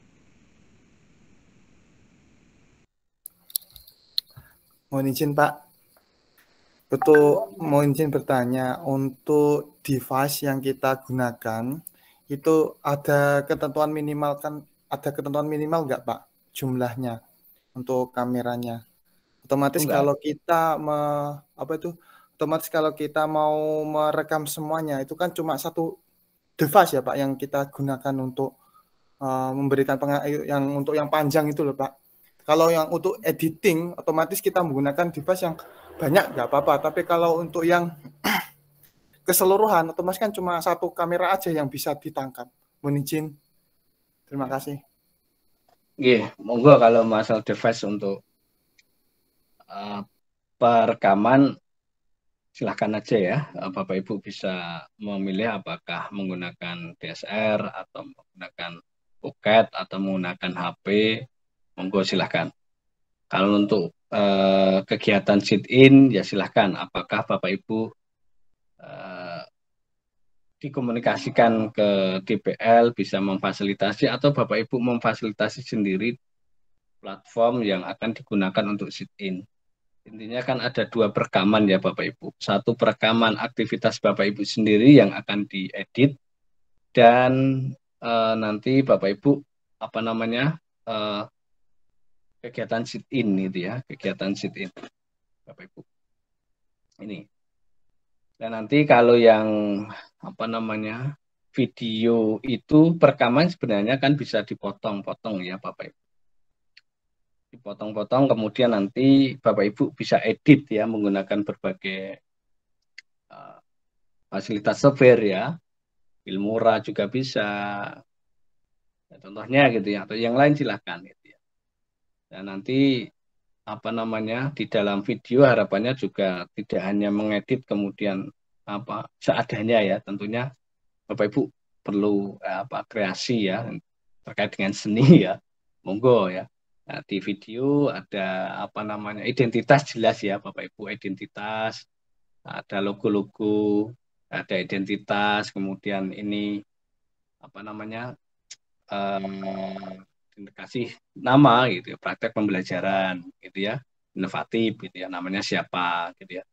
[SPEAKER 5] Mohon izin Pak. Mohon izin bertanya, untuk device yang kita gunakan itu ada ketentuan minimal nggak Pak jumlahnya untuk kameranya? Otomatis kalau kita kalau kita mau merekam semuanya itu kan cuma satu device ya Pak yang kita gunakan untuk memberikan untuk yang panjang itu loh Pak. Kalau yang untuk editing otomatis kita menggunakan device yang banyak nggak apa-apa. Tapi kalau untuk yang keseluruhan otomatis kan cuma satu kamera aja yang bisa ditangkap. Mohon izin. Terima kasih.
[SPEAKER 4] Iya, monggo kalau masalah device untuk perekaman silahkan aja ya. Bapak Ibu bisa memilih apakah menggunakan DSLR atau menggunakan pocket atau menggunakan HP. Monggo silahkan. Kalau untuk kegiatan sit-in, ya silahkan. Apakah Bapak Ibu dikomunikasikan ke DPL bisa memfasilitasi atau Bapak Ibu memfasilitasi sendiri platform yang akan digunakan untuk sit-in. Intinya kan ada 2 perekaman ya Bapak Ibu. 1 perekaman aktivitas Bapak Ibu sendiri yang akan diedit, dan nanti Bapak Ibu kegiatan sit-in itu ya, kegiatan sit-in Bapak Ibu. Ini. Dan nanti kalau yang video itu perekaman sebenarnya kan bisa dipotong-potong ya Bapak Ibu. Dipotong-potong, kemudian nanti Bapak Ibu bisa edit ya menggunakan berbagai fasilitas software ya. Filmora juga bisa. Ya, contohnya gitu ya, atau yang lain silahkan gitu ya. Dan nanti di dalam video harapannya juga tidak hanya mengedit kemudian seadanya ya, tentunya Bapak Ibu perlu kreasi ya terkait dengan seni ya, monggo ya. Nah, di video ada identitas jelas ya Bapak Ibu, identitas, ada logo-logo, ada identitas, kemudian ini kasih nama gitu ya, praktek pembelajaran gitu ya, inovatif gitu ya, namanya siapa gitu ya.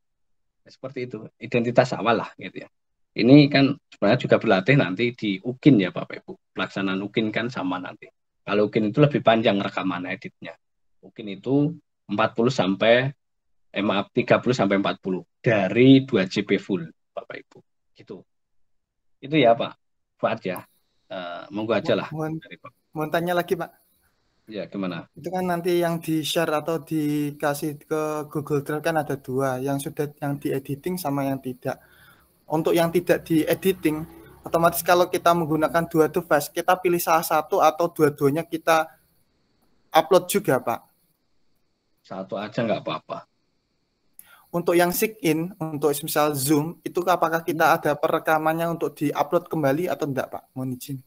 [SPEAKER 4] Seperti itu, identitas awal lah gitu ya. Ini kan sebenarnya juga berlatih nanti di UKIN ya Bapak Ibu. Pelaksanaan UKIN kan sama nanti. Kalau UKIN itu lebih panjang rekaman editnya. UKIN itu 30 sampai 40 dari 2 JP full Bapak Ibu. Gitu. Itu ya Pak Fuad ya. Monggo aja lah.
[SPEAKER 5] Mau tanya lagi Pak.
[SPEAKER 4] Ya, gimana?
[SPEAKER 5] Itu kan nanti yang di-share atau dikasih ke Google Drive kan ada 2, yang di-editing sama yang tidak. Untuk yang tidak di-editing, otomatis kalau kita menggunakan 2 device, kita pilih salah satu atau dua-duanya kita upload juga, Pak?
[SPEAKER 4] Satu aja nggak apa-apa.
[SPEAKER 5] Untuk yang sign-in, untuk misal Zoom, itu apakah kita ada perekamannya untuk di-upload kembali atau enggak, Pak? Mohon izin.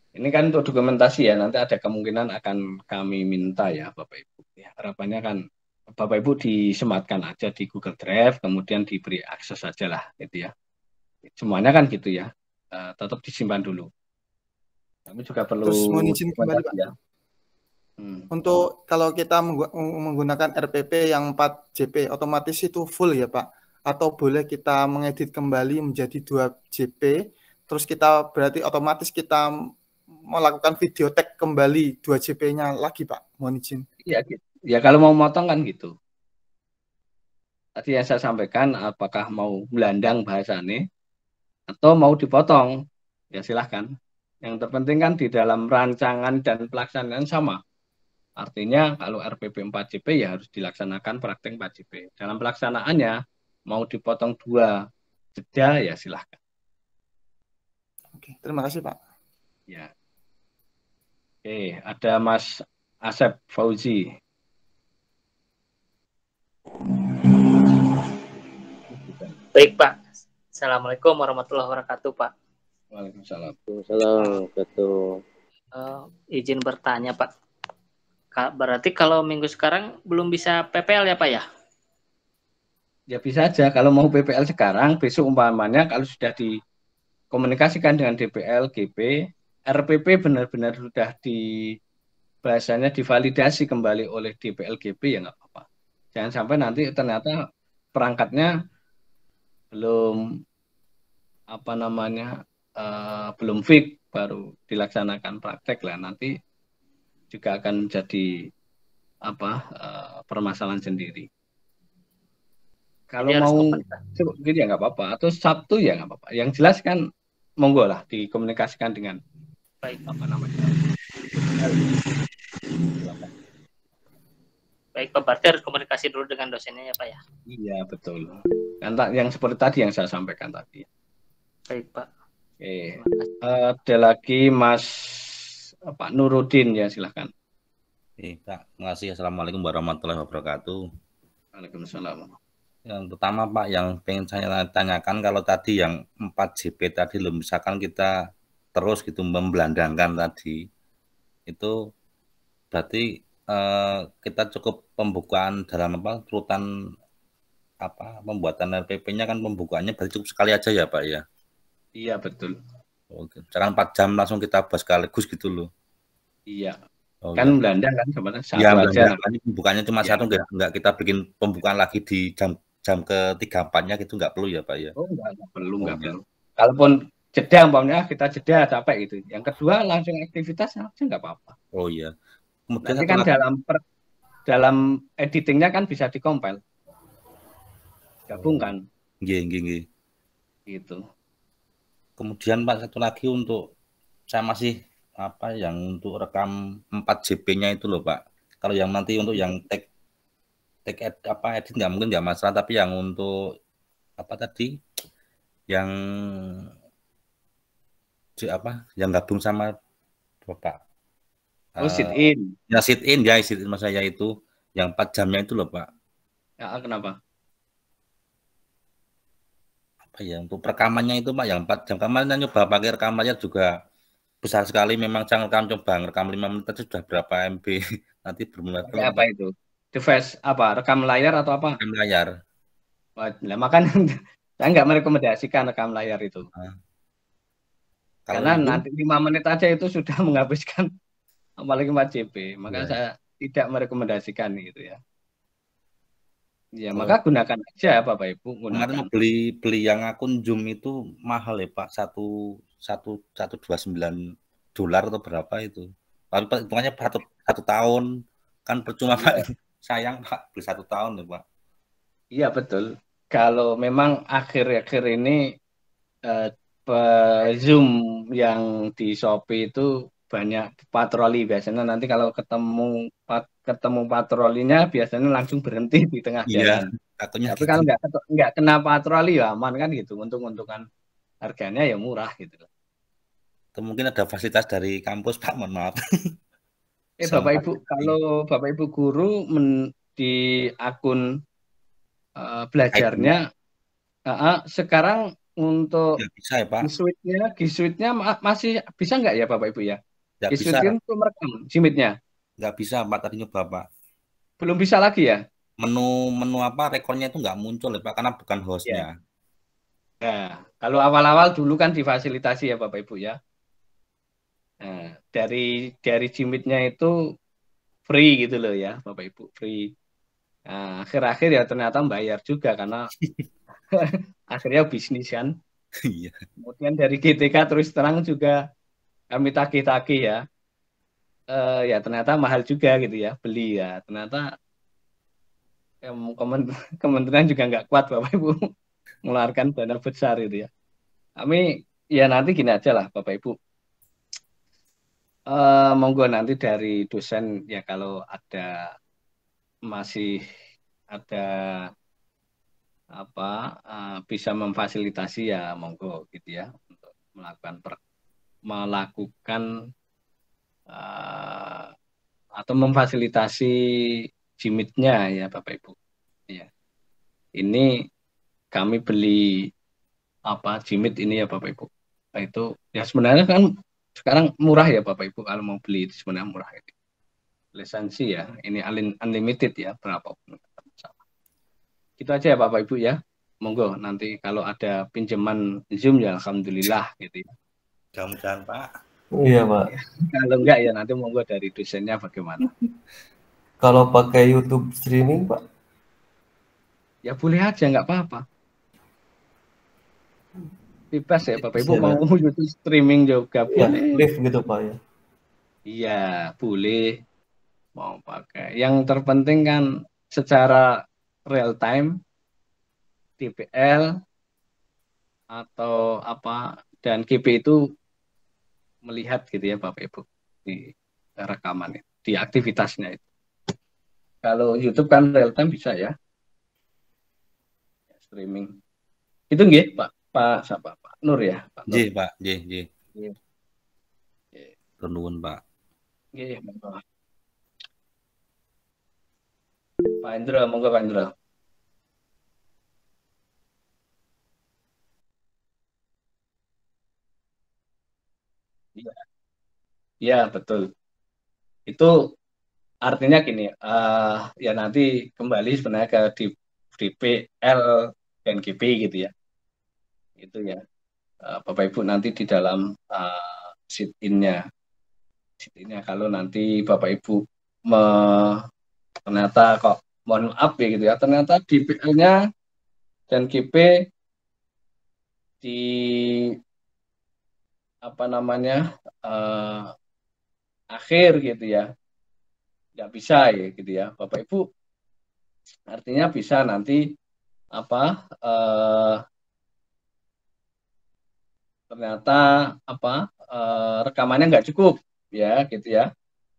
[SPEAKER 4] Ini kan untuk dokumentasi ya, nanti ada kemungkinan akan kami minta ya Bapak Ibu. Ya, harapannya kan Bapak Ibu disematkan aja di Google Drive, kemudian diberi akses aja lah gitu ya. Semuanya kan gitu ya, tetap disimpan dulu. Kami juga perlu.
[SPEAKER 5] Terus mohon izin kembali Pak. Ya. Untuk kalau kita menggunakan RPP yang 4 JP, otomatis itu full ya Pak? Atau boleh kita mengedit kembali menjadi 2 JP, terus kita berarti otomatis kita melakukan video tag kembali 2 JP-nya lagi Pak, mohon izin.
[SPEAKER 4] Iya, gitu. Ya kalau mau motong kan gitu. Tadi yang saya sampaikan, apakah mau melandang bahasanya atau mau dipotong, ya silahkan. Yang terpenting kan di dalam rancangan dan pelaksanaan sama. Artinya kalau RPP 4 JP ya harus dilaksanakan praktek 4 JP. Dalam pelaksanaannya mau dipotong 2 jeda ya silahkan.
[SPEAKER 5] Oke, terima kasih Pak.
[SPEAKER 4] Ya. Oke, ada Mas Asep Fauzi.
[SPEAKER 9] Baik Pak. Assalamualaikum warahmatullahi wabarakatuh Pak.
[SPEAKER 4] Waalaikumsalam.
[SPEAKER 9] Izin bertanya Pak. Berarti kalau minggu sekarang belum bisa PPL ya Pak ya?
[SPEAKER 4] Ya bisa aja. Kalau mau PPL sekarang, besok umpamanya kalau sudah dikomunikasikan dengan DPL, GP, RPP benar-benar sudah bahasanya divalidasi kembali oleh DPL GP ya nggak apa-apa. Jangan sampai nanti ternyata perangkatnya belum belum fix baru dilaksanakan praktek lah, nanti juga akan jadi permasalahan sendiri. Kalau mau gitu ya nggak apa-apa, atau Sabtu ya nggak apa-apa. Yang jelas kan monggo lah dikomunikasikan dengan
[SPEAKER 9] baik Baik Pak, berarti harus komunikasi dulu dengan dosennya ya Pak ya?
[SPEAKER 4] Iya betul. Kan yang seperti tadi yang saya sampaikan tadi.
[SPEAKER 9] Baik Pak.
[SPEAKER 4] Oke. Ada lagi Mas Pak Nurudin ya, silahkan.
[SPEAKER 11] Pak, terima kasih. Assalamualaikum warahmatullahi wabarakatuh.
[SPEAKER 4] Waalaikumsalam.
[SPEAKER 11] Yang pertama Pak, yang pengen saya tanyakan, kalau tadi yang 4 JP tadi, misalkan kita terus gitu membelandangkan tadi, itu berarti kita cukup pembukaan dalam rutan pembuatan RPP-nya kan pembukaannya berarti cukup sekali aja ya Pak ya?
[SPEAKER 4] Iya betul.
[SPEAKER 11] Oke, jangan 4 jam langsung kita bahas sekaligus gitu loh.
[SPEAKER 4] Iya.
[SPEAKER 11] Oh,
[SPEAKER 4] kan
[SPEAKER 11] ya.
[SPEAKER 4] Belanda kan sebenarnya satu
[SPEAKER 11] ya,
[SPEAKER 4] aja.
[SPEAKER 11] Belanda pembukaannya cuma satu, enggak kita bikin pembukaan lagi di jam ke-3-4-nya gitu enggak perlu ya Pak ya?
[SPEAKER 4] Oh enggak perlu. Kalaupun jeda umpamanya kita jeda capek gitu. Yang kedua langsung aktivitas aja enggak apa-apa.
[SPEAKER 11] Oh iya. Kemudian
[SPEAKER 4] nanti kan dalam editingnya kan bisa dikompil. Gabungkan.
[SPEAKER 11] Nggih.
[SPEAKER 4] Gitu.
[SPEAKER 11] Kemudian Pak satu lagi untuk saya masih yang untuk rekam 4 JP-nya itu loh Pak. Kalau yang nanti untuk yang edit nggak mungkin nggak masalah, tapi yang untuk yang gabung sama Bapak.
[SPEAKER 4] Sit in.
[SPEAKER 11] Ya sit in mas saya itu yang 4 jamnya itu loh Pak.
[SPEAKER 4] Ya, kenapa?
[SPEAKER 11] Untuk rekamannya itu Pak yang 4 jam kemarin nyoba pakai rekam layar juga besar sekali, memang saya coba ngerekam 5 menit aja sudah berapa MB. Nanti bermula
[SPEAKER 4] apa itu? Device rekam layar atau apa?
[SPEAKER 11] Rekam layar.
[SPEAKER 4] Nah, makanya saya nggak merekomendasikan rekam layar itu. Karena nanti 5 menit aja itu sudah menghabiskan apalagi 4 JB. Maka saya tidak merekomendasikan gitu ya. Ya, maka gunakan aja Bapak Ibu.
[SPEAKER 11] Kemarin beli yang akun Zoom itu mahal ya Pak, 129 dolar atau berapa itu. Tapi hitungannya 1 tahun kan percuma Pak. Sayang Pak, beli 1 tahun ya Pak.
[SPEAKER 4] Iya betul. Kalau memang akhir-akhir ini Zoom yang di Shopee itu banyak patroli, biasanya nanti kalau ketemu patrolinya biasanya langsung berhenti di tengah jalan. Tapi gitu. Kalau nggak kena patroli ya aman kan gitu. Untung-untungan harganya ya murah gitu.
[SPEAKER 11] Mungkin ada fasilitas dari kampus Pak, mohon maaf.
[SPEAKER 4] Bapak Ibu, kalau Bapak Ibu guru di akun belajarnya sekarang untuk
[SPEAKER 11] bisa ya Pak.
[SPEAKER 4] G Suite-nya masih bisa nggak ya Bapak Ibu ya?
[SPEAKER 11] Nggak bisa.
[SPEAKER 4] Untuk merekam Gimit-nya?
[SPEAKER 11] Nggak bisa Pak, tadi nyoba Pak.
[SPEAKER 4] Belum bisa lagi ya?
[SPEAKER 11] Menu rekornya itu nggak muncul ya Pak, karena bukan hostnya.
[SPEAKER 4] Ya, kalau awal-awal dulu kan difasilitasi ya Bapak Ibu ya. Nah, dari Gimit-nya itu free gitu loh ya Bapak Ibu, free. Nah, akhir-akhir ya ternyata bayar juga karena akhirnya bisnis kan. Kemudian dari GTK terus terang juga kami tagih-tagih ya. Ya ternyata mahal juga gitu ya beli ya. Ternyata kementerian juga nggak kuat Bapak Ibu mengeluarkan dana besar gitu ya. Kami ya nanti gini aja lah Bapak Ibu. Monggo nanti dari dosen ya kalau masih ada bisa memfasilitasi ya monggo gitu ya untuk melakukan atau memfasilitasi Gimit-nya ya Bapak Ibu. Ya. Ini kami beli Gimit ini ya Bapak Ibu. Nah, itu ya sebenarnya kan sekarang murah ya Bapak Ibu, kalau mau beli itu sebenarnya murah itu. Lisensi ya, ini unlimited ya, berapapun. Itu aja ya Bapak Ibu ya. Monggo nanti kalau ada pinjaman Zoom ya alhamdulillah gitu ya.
[SPEAKER 11] Mudah-mudahan Pak.
[SPEAKER 10] Iya Pak.
[SPEAKER 4] Kalau enggak ya nanti monggo dari dosennya bagaimana.
[SPEAKER 10] Kalau pakai YouTube streaming Pak?
[SPEAKER 4] Ya boleh aja, nggak apa-apa. Bebas ya Bapak Ibu mau YouTube streaming juga boleh.
[SPEAKER 10] Live gitu Pak ya.
[SPEAKER 4] Iya boleh, mau pakai. Yang terpenting kan secara real time, DPL atau dan GP itu melihat gitu ya Bapak Ibu di rekaman itu, di aktivitasnya itu. Kalau YouTube kan real time bisa ya streaming. Itu nggih Pak Nur ya Pak Nur.
[SPEAKER 11] Pak Nuwun Pak.
[SPEAKER 4] Nggih, Pak Indra, monggo Pak Indra. Iya. Iya, betul. Itu artinya gini, ya nanti kembali sebenarnya ke DPL dan GP gitu ya. Itu ya. Bapak Ibu nanti di dalam sit-in-nya. Sit-in-nya kalau nanti Bapak Ibu ternyata kok mohon maaf ya gitu ya, ternyata DPL-nya dan GP di apa namanya akhir gitu ya, nggak bisa ya gitu ya Bapak Ibu, artinya bisa nanti apa ternyata apa rekamannya nggak cukup ya gitu ya,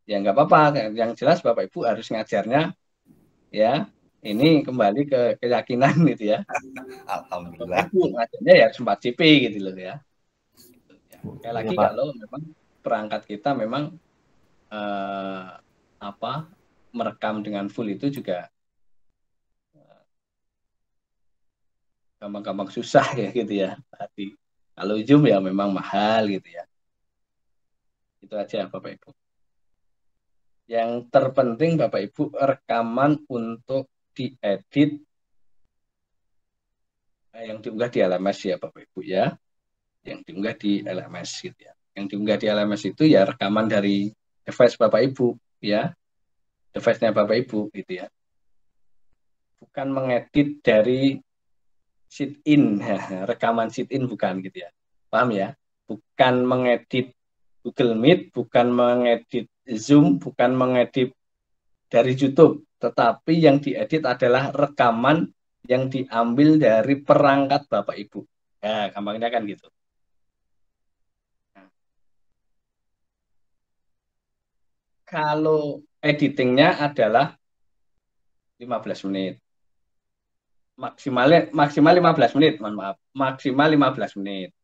[SPEAKER 4] ya nggak apa-apa, yang jelas Bapak Ibu harus ngajarnya ya ini kembali ke keyakinan gitu ya.
[SPEAKER 11] Alhamdulillah.
[SPEAKER 4] Bapak Ibu ngajarnya ya 4 CP gitu loh ya. Sekali lagi
[SPEAKER 10] ya,
[SPEAKER 4] kalau memang perangkat kita memang merekam dengan full itu juga gampang-gampang susah ya gitu ya. Tapi kalau Zoom ya memang mahal gitu ya. Itu aja Bapak Ibu. Yang terpenting Bapak Ibu rekaman untuk diedit yang diunggah di LMS ya Bapak Ibu ya. Yang diunggah di LMS gitu ya. Yang diunggah di LMS itu ya rekaman dari device Bapak Ibu ya. Device-nya Bapak Ibu gitu ya. Bukan mengedit dari sit-in, rekaman sit-in bukan gitu ya. Paham ya? Bukan mengedit Google Meet, bukan mengedit Zoom, bukan mengedit dari YouTube, tetapi yang diedit adalah rekaman yang diambil dari perangkat Bapak Ibu. Ya, gampangnya kan gitu. Kalau editingnya adalah 15 menit. Maksimal 15 menit, mohon maaf. Maksimal 15 menit.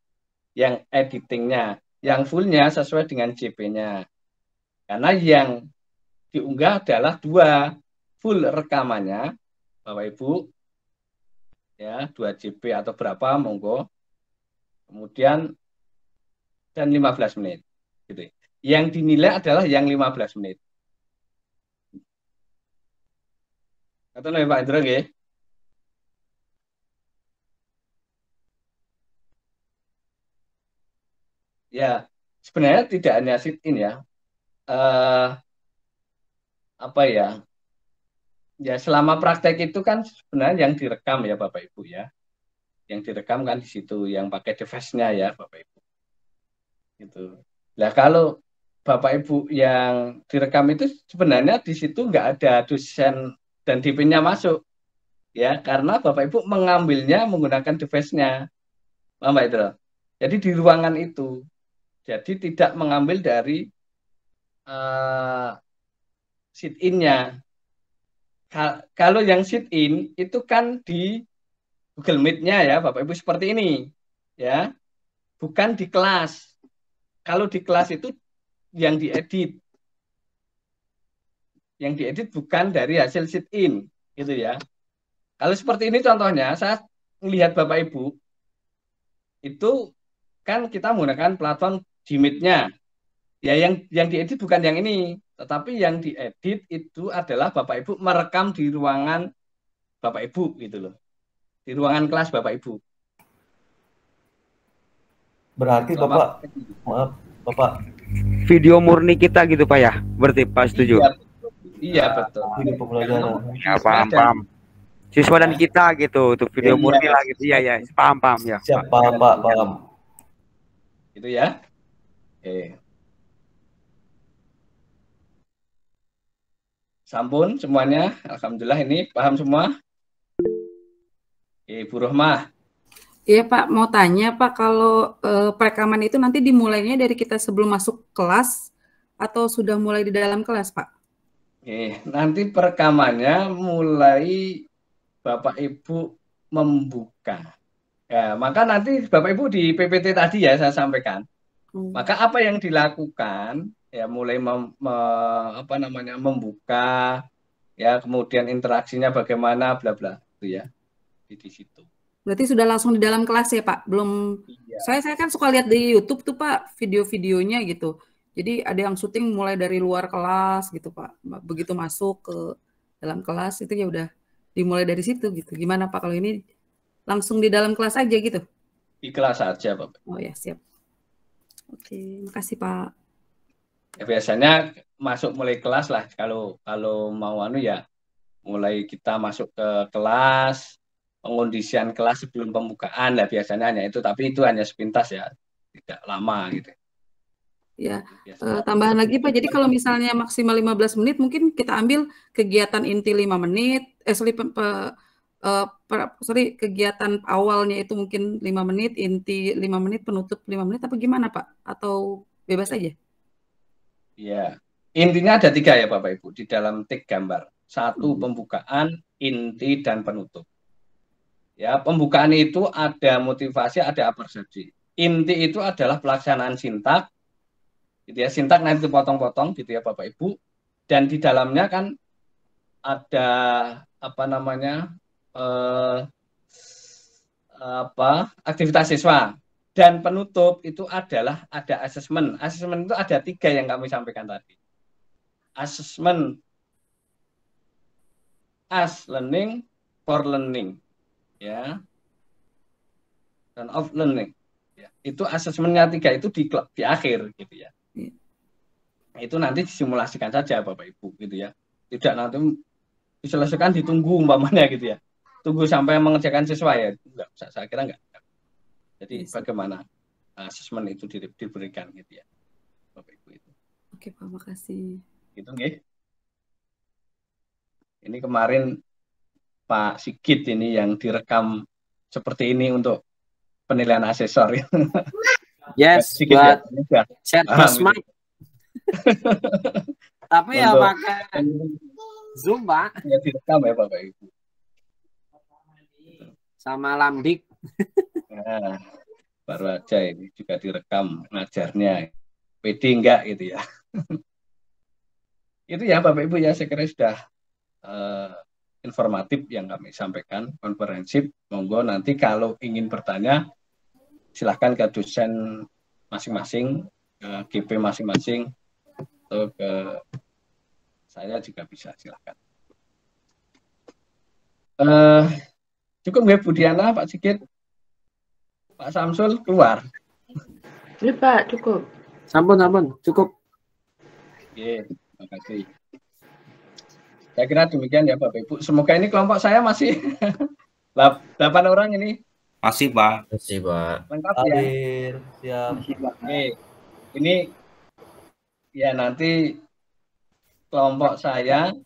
[SPEAKER 4] Yang editingnya, yang fullnya sesuai dengan JP-nya. Karena yang diunggah adalah 2 full rekamannya, Bapak Ibu. Ya, 2 JP atau berapa, monggo. Kemudian dan 15 menit. Gitu. Yang dinilai adalah yang 15 menit. Kata Pak Indra nggih? Ya, sebenarnya tidak hanya sit-in ya. Apa ya? Ya, selama praktek itu kan sebenarnya yang direkam ya Bapak Ibu ya. Yang direkam kan di situ, yang pakai device-nya ya Bapak Ibu. Gitu. Nah, kalau Bapak Ibu yang direkam itu sebenarnya di situ nggak ada dosen dan DP-nya masuk. Ya, karena Bapak Ibu mengambilnya menggunakan device-nya. Paham Pak Idro? Jadi di ruangan itu. Jadi tidak mengambil dari sit-in-nya. Kalau yang sit-in itu kan di Google Meet-nya ya Bapak Ibu seperti ini. Ya. Bukan di kelas. Kalau di kelas itu yang diedit. Yang diedit bukan dari hasil sit-in gitu ya. Kalau seperti ini contohnya, saya melihat Bapak Ibu itu kan kita menggunakan platform Gmeet-nya. Ya yang diedit bukan yang ini, tetapi yang diedit itu adalah Bapak Ibu merekam di ruangan Bapak Ibu gitu loh. Di ruangan kelas Bapak Ibu.
[SPEAKER 10] Berarti Bapak, maaf Bapak,
[SPEAKER 12] video murni kita gitu Pak ya? Berarti Pak setuju?
[SPEAKER 4] Iya betul.
[SPEAKER 10] Video pembelajaran.
[SPEAKER 12] Ya paham. Siswa dan kita gitu, untuk video murni lah gitu ya. Paham ya.
[SPEAKER 10] Siap, paham Pak, paham.
[SPEAKER 4] Gitu ya. Oke. Sampun semuanya, alhamdulillah ini paham semua. Ibu Rohmah.
[SPEAKER 7] Iya Pak, mau tanya Pak, kalau perekaman itu nanti dimulainya dari kita sebelum masuk kelas atau sudah mulai di dalam kelas Pak?
[SPEAKER 4] Nanti perekamannya mulai Bapak Ibu membuka. Ya, maka nanti Bapak Ibu di PPT tadi ya saya sampaikan. Maka apa yang dilakukan ya mulai membuka ya, kemudian interaksinya bagaimana bla bla itu ya di situ.
[SPEAKER 7] Berarti sudah langsung di dalam kelas ya Pak? Belum. Iya. Saya kan suka lihat di YouTube tuh Pak video-videonya gitu. Jadi ada yang syuting mulai dari luar kelas gitu Pak. Begitu masuk ke dalam kelas itu ya udah dimulai dari situ gitu. Gimana Pak kalau ini langsung di dalam kelas aja gitu?
[SPEAKER 4] Di kelas aja Bapak.
[SPEAKER 7] Oh ya siap. Oke, makasih Pak.
[SPEAKER 4] Ya, biasanya masuk mulai kelas lah kalau mau ya mulai kita masuk ke kelas, pengondisian kelas sebelum pembukaan lah biasanya hanya itu, tapi itu hanya sepintas ya, tidak lama gitu.
[SPEAKER 7] Ya, tambahan lagi Pak, jadi kalau misalnya maksimal 15 menit, mungkin kita ambil kegiatan inti 5 menit, kegiatan awalnya itu mungkin 5 menit, inti 5 menit, penutup 5 menit, apa gimana Pak? Atau bebas aja?
[SPEAKER 4] Ya, intinya ada 3 ya Bapak Ibu, di dalam tik gambar. 1 pembukaan, inti, dan penutup. Ya, pembukaan itu ada motivasi, ada apresiasi. Inti itu adalah pelaksanaan sintak, gitu ya, sintak nanti dipotong-potong gitu ya Bapak Ibu, dan di dalamnya kan ada aktivitas siswa, dan penutup itu adalah ada asesmen. Asesmen itu ada 3 yang kami sampaikan tadi. Asesmen as learning, for learning, ya, dan of learning. Ya, itu asesmennya 3 itu di akhir gitu ya. Itu nanti disimulasikan saja Bapak Ibu gitu ya, tidak nanti diselesaikan ditunggu umpamanya gitu ya, tunggu sampai mengerjakan siswa ya, enggak, saya kira enggak. Jadi bagaimana asesmen itu diberikan gitu ya Bapak Ibu itu.
[SPEAKER 7] Oke Pak, makasih.
[SPEAKER 4] Gitu nggih. Ini kemarin Pak Sigit ini yang direkam seperti ini untuk penilaian asesor.
[SPEAKER 13] Yes, buat set smart. Tapi ya pakai Zoom Pak.
[SPEAKER 4] Ya direkam ya Bapak Ibu.
[SPEAKER 13] Sama Lamdik.
[SPEAKER 4] Nah, baru aja ini juga direkam ngajarnya. PD enggak gitu ya. Itu ya Bapak Ibu ya, saya kira sudah informatif yang kami sampaikan, komprehensif. Monggo nanti kalau ingin bertanya silahkan ke dosen masing-masing, ke GP masing-masing, atau ke saya juga bisa, silahkan. Cukup nggak Bu Diana, Pak Sigit, Pak Samsul keluar.
[SPEAKER 3] Ini Pak, cukup.
[SPEAKER 13] Sampun, cukup.
[SPEAKER 4] Oke, terima kasih. Saya kira demikian ya Bapak Ibu. Semoga ini kelompok saya masih 8 orang ini.
[SPEAKER 11] Masih Pak.
[SPEAKER 8] Masih Pak.
[SPEAKER 4] Lengkap ya.
[SPEAKER 10] Siap.
[SPEAKER 4] Oke. Ini ya nanti kelompok saya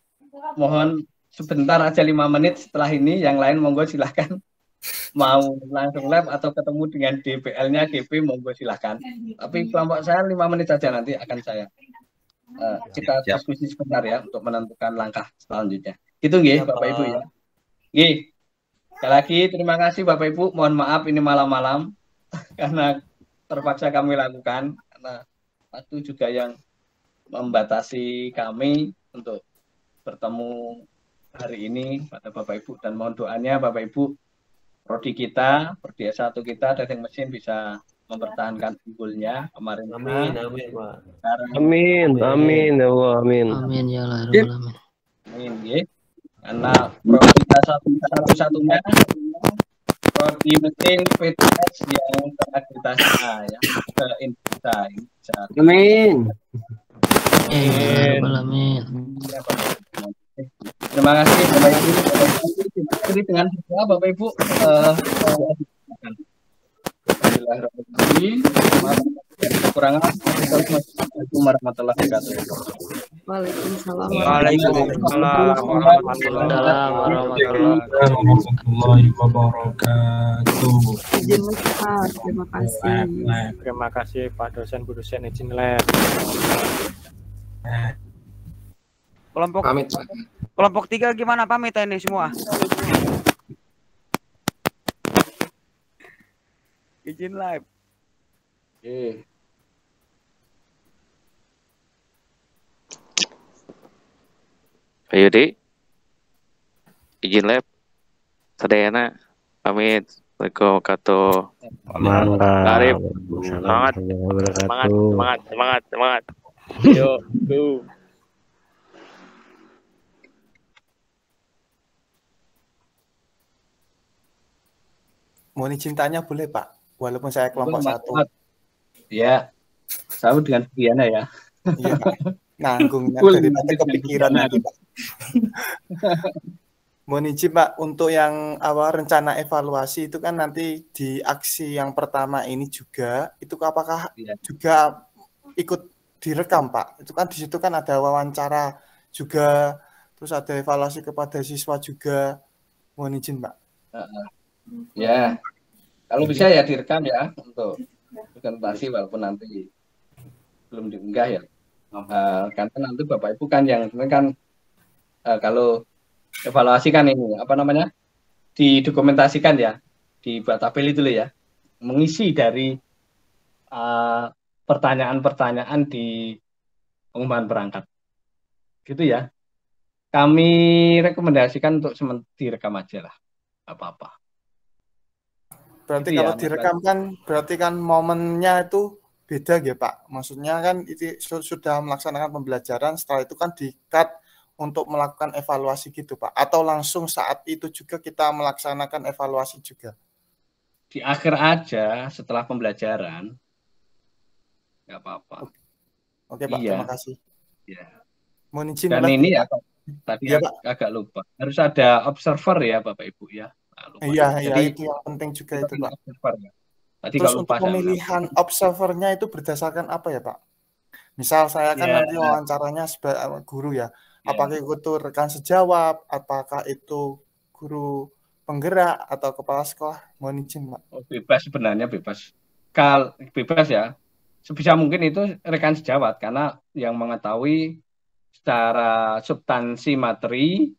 [SPEAKER 4] mohon sebentar aja 5 menit setelah ini. Yang lain monggo silahkan. Mau langsung live atau ketemu dengan DPL-nya GP monggo silahkan. Tapi kelompok saya 5 menit saja nanti akan saya kita diskusi sebentar ya untuk menentukan langkah selanjutnya. Gitu nggih Bapak Ibu ya. Nggih. Sekali lagi terima kasih Bapak Ibu. Mohon maaf ini malam-malam karena terpaksa kami lakukan karena waktu juga yang membatasi kami untuk bertemu hari ini pada Bapak Ibu, dan mohon doanya Bapak Ibu prodi kita, prodi S1 kita Teknik Mesin bisa mempertahankan unggulnya kemarin.
[SPEAKER 10] Amin, Pak.
[SPEAKER 14] Amin ya Allah, amin.
[SPEAKER 1] Amin ya Allah, amin.
[SPEAKER 4] Amin ya. Karena prodi kita satu-satunya prodi mesin PTS yang terakreditasi A ya ke Indonesia.
[SPEAKER 13] Amin.
[SPEAKER 1] Amin.
[SPEAKER 4] Terima kasih Bapak Ibu. Jadi dengan doa Bapak Ibu kekurangan. Assalamualaikum warahmatullahi wabarakatuh.
[SPEAKER 7] Waalaikumsalam.
[SPEAKER 13] Waalaikumsalam
[SPEAKER 2] warahmatullahi wabarakatuh.
[SPEAKER 7] Izin Pak, terima kasih.
[SPEAKER 2] Terima kasih Pak dosen, Bu dosen, izin lab.
[SPEAKER 12] Kelompok 3 gimana pamit ini semua? Izin live.
[SPEAKER 15] Pak Yudi, izin lab. Sadayana, pamit. Assalamualaikum warahmatullahi wabarakatuh. Arif, semangat.
[SPEAKER 16] Yuk, go.
[SPEAKER 5] Mohon izin tanya boleh Pak, walaupun saya kelompok satu.
[SPEAKER 4] Ya, sama dengan Diana ya.
[SPEAKER 5] Iya Pak, nanggung daripada kepikiran nanti Pak. Mohon izin Pak, untuk yang awal rencana evaluasi itu kan nanti di aksi yang pertama ini juga, itu apakah juga ikut direkam Pak? Itu kan di situ kan ada wawancara juga, terus ada evaluasi kepada siswa juga. Mohon izin Pak.
[SPEAKER 4] Ya, kalau bisa ya direkam ya untuk presentasi walaupun nanti belum diunggah ya. Karena nanti Bapak Ibu kan yang kan kalau evaluasi kan ini apa namanya didokumentasikan ya, dibuat tabel itu loh ya, mengisi dari pertanyaan-pertanyaan di pengumuman berangkat, gitu ya. Kami rekomendasikan untuk direkam aja lah, apa-apa.
[SPEAKER 5] Berarti
[SPEAKER 4] Itu
[SPEAKER 5] kalau
[SPEAKER 4] ya,
[SPEAKER 5] direkam kan berarti kan momennya itu beda ya Pak. Maksudnya kan itu sudah melaksanakan pembelajaran, setelah itu kan di-cut untuk melakukan evaluasi gitu Pak. Atau langsung saat itu juga kita melaksanakan evaluasi juga.
[SPEAKER 4] Di akhir aja setelah pembelajaran. Nggak apa-apa.
[SPEAKER 5] Oke Pak,
[SPEAKER 4] Iya.
[SPEAKER 5] terima kasih.
[SPEAKER 4] Ya.
[SPEAKER 5] Mohon izin
[SPEAKER 4] Dan
[SPEAKER 5] lagi,
[SPEAKER 4] ini ya
[SPEAKER 5] Pak.
[SPEAKER 4] tadi
[SPEAKER 5] Iya, Pak.
[SPEAKER 4] agak lupa. Harus ada observer ya Bapak Ibu ya.
[SPEAKER 5] Iya,
[SPEAKER 4] Jadi,
[SPEAKER 5] itu yang penting juga itu Pak.
[SPEAKER 4] observer ya. Tadi
[SPEAKER 5] Terus
[SPEAKER 4] kalau
[SPEAKER 5] untuk
[SPEAKER 4] lupa
[SPEAKER 5] pemilihan observernya itu berdasarkan apa ya Pak? Misal saya kan
[SPEAKER 4] Ya.
[SPEAKER 5] nanti wawancaranya sebagai guru ya.
[SPEAKER 4] Ya.
[SPEAKER 5] Apakah itu rekan sejawat, apakah itu guru penggerak atau kepala sekolah? Mohon izin Pak.
[SPEAKER 4] Oh, bebas sebenarnya bebas. Bebas ya. Sebisa mungkin itu rekan sejawat karena yang mengetahui secara substansi materi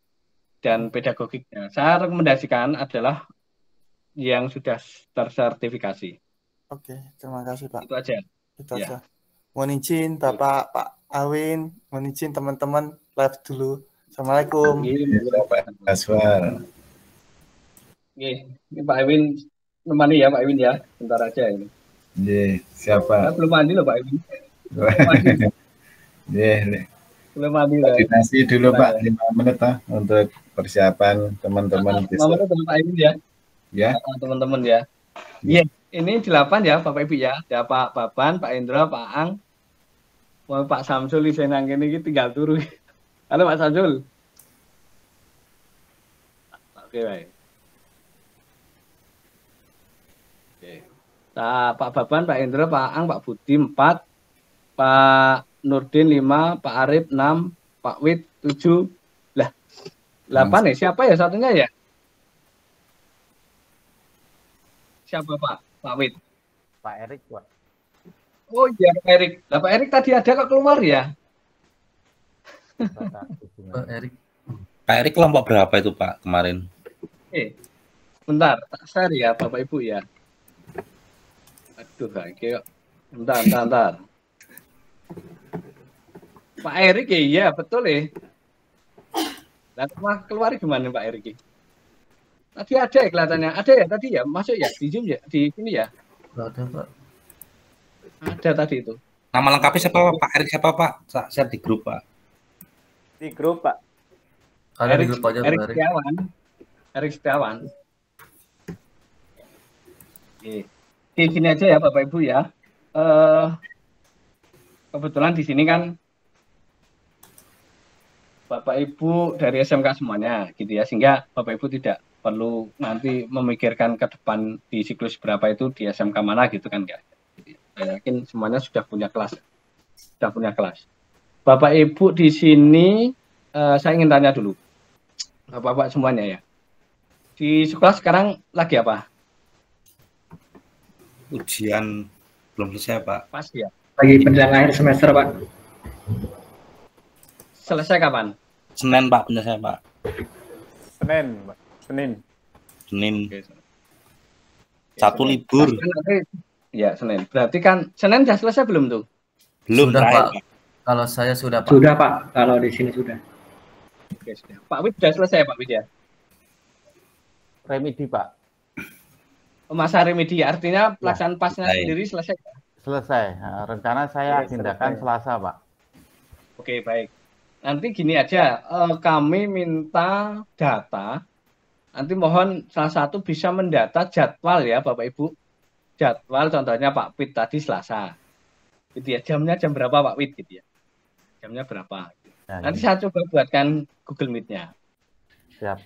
[SPEAKER 4] dan pedagogiknya. Saya rekomendasikan adalah yang sudah tersertifikasi.
[SPEAKER 5] Oke, terima kasih Pak.
[SPEAKER 4] Itu aja.
[SPEAKER 5] Itu
[SPEAKER 4] Ya.
[SPEAKER 5] aja. Mohon izin Bapak Pak Awin, mohon izin teman-teman live dulu. Assalamualaikum.
[SPEAKER 17] Pak Aswar.
[SPEAKER 4] Ini Pak Ewin nemani ya Pak Ewin ya. Bentar aja ini.
[SPEAKER 17] Siapa?
[SPEAKER 4] Belum mandi loh Pak Ewin. Belum mandi loh.
[SPEAKER 17] Koordinasi dulu Pak, 5 menit untuk persiapan teman-teman besok.
[SPEAKER 4] Mama teman Pak Ewin ya.
[SPEAKER 17] Ya.
[SPEAKER 4] Teman-teman ya. Iya, ini 8 ya Bapak Ibu ya. Ada Pak Baban, Pak Indra, Pak Ang, Pak Samsul di senang ini tinggal turu. Halo Pak Samsul. Oke baik. Oke. Nah, Pak Baban, Pak Indra, Pak Ang, Pak Budi 4, Pak Nurdin 5, Pak Arif 6, Pak Wid 7. Lah, 8 ya. Siapa ya satunya ya? Siapa Pak? Pak Wid.
[SPEAKER 18] Pak Erik, Pak.
[SPEAKER 4] Oh iya Pak Erik. Lah Pak Erik tadi ada kok keluar ya?
[SPEAKER 11] Pak Erik. Pak Erik kelompok berapa itu Pak kemarin?
[SPEAKER 4] Bentar, tak share ya Bapak Ibu ya. Aduh, kayak bentar. Pak Erik ya, iya betul ya. Lah keluar gimana Pak Erik? Tadi ada ya kelihatannya, ada ya tadi ya, masuk ya di Zoom ya, di sini ya.
[SPEAKER 11] Ada Pak.
[SPEAKER 4] Ada tadi itu.
[SPEAKER 11] Nama lengkapnya siapa Pak Erik siapa Pak? Share di grup Pak.
[SPEAKER 18] Di grup Pak.
[SPEAKER 11] Ada di grup aja Pak
[SPEAKER 4] Erik
[SPEAKER 11] Erik.
[SPEAKER 4] Setiawan. Erik Setiawan. Oke. Di sini aja ya Bapak Ibu ya. Kebetulan di sini kan Bapak Ibu dari SMK semuanya gitu ya, sehingga Bapak Ibu tidak perlu nanti memikirkan ke depan di siklus berapa itu di SMK mana gitu kan ya. Saya yakin semuanya sudah punya kelas. Bapak Ibu di sini saya ingin tanya dulu. Bapak-bapak semuanya ya. Di sekolah sekarang lagi apa?
[SPEAKER 11] Ujian belum selesai Pak.
[SPEAKER 4] Pas ya.
[SPEAKER 19] Lagi penilaian akhir semester Pak.
[SPEAKER 4] Selesai kapan?
[SPEAKER 11] Senin Pak penyelesaian Pak.
[SPEAKER 18] Senin, Pak. Senin.
[SPEAKER 11] Satu libur.
[SPEAKER 4] Ya Senin. Berarti kan Senin sudah selesai belum tuh?
[SPEAKER 11] Belum
[SPEAKER 19] Sudah
[SPEAKER 11] terakhir,
[SPEAKER 19] Pak. Kalau saya sudah Pak. Sudah Pak. Kalau di sini sudah.
[SPEAKER 4] Oke, sudah. Pak Wid sudah selesai Pak Wid ya?
[SPEAKER 18] Remedi Pak.
[SPEAKER 4] Masa remedi artinya pelaksanaan pasnya sendiri selesai?
[SPEAKER 18] Selesai. Nah, rencana saya agendakan Selasa Pak.
[SPEAKER 4] Oke, baik. Nanti gini aja, kami minta data. Nanti mohon salah satu bisa mendata jadwal ya Bapak Ibu. Jadwal contohnya Pak Pit tadi Selasa. Gitu ya, jamnya jam berapa Pak Pit gitu ya. Jamnya berapa. Nanti saya coba buatkan Google Meet-nya.
[SPEAKER 18] Siap.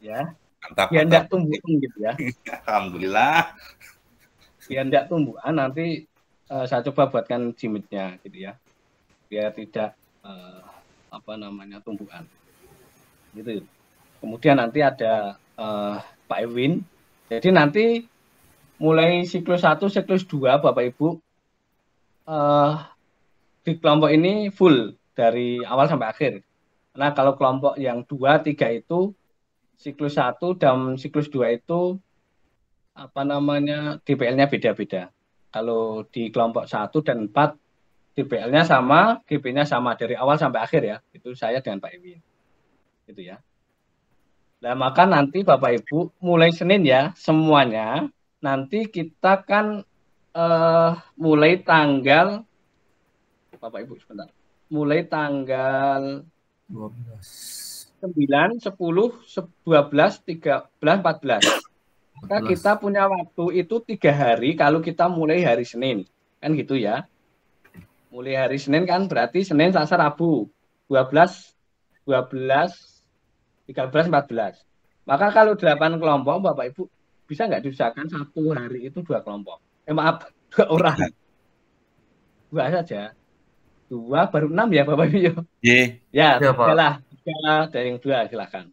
[SPEAKER 4] Ya.
[SPEAKER 11] Mantap,
[SPEAKER 4] Biar enggak tumbuhan gitu ya.
[SPEAKER 11] Alhamdulillah.
[SPEAKER 4] Biar enggak tumbuhan nanti saya coba buatkan Gmeet-nya gitu ya. Biar tidak tumbuhan. Gitu. Kemudian nanti ada Pak Ewin. Jadi nanti mulai siklus 1, siklus 2 Bapak Ibu di kelompok ini full dari awal sampai akhir. Karena kalau kelompok yang 2, 3 itu siklus 1 dan siklus 2 itu DPL-nya beda-beda. Kalau di kelompok 1 dan 4 DPL-nya sama, GP-nya sama dari awal sampai akhir ya. Itu saya dengan Pak Ewin. Gitu ya. Nah, maka nanti Bapak Ibu mulai Senin ya semuanya. Nanti kita kan mulai tanggal Bapak Ibu sebentar. Mulai tanggal 9, 10, 12, 13, 14. Maka kita punya waktu itu 3 hari kalau kita mulai hari Senin. Kan gitu ya. Mulai hari Senin kan berarti Senin, Selasa, Rabu. 12, 13, 14. Maka kalau 8 kelompok Bapak Ibu bisa nggak diusahakan satu hari itu 2 kelompok. Maaf, 2 orang. 2 saja. 2 baru 6 ya Bapak Ibu. Ya, lah. Dari yang 2 silakan.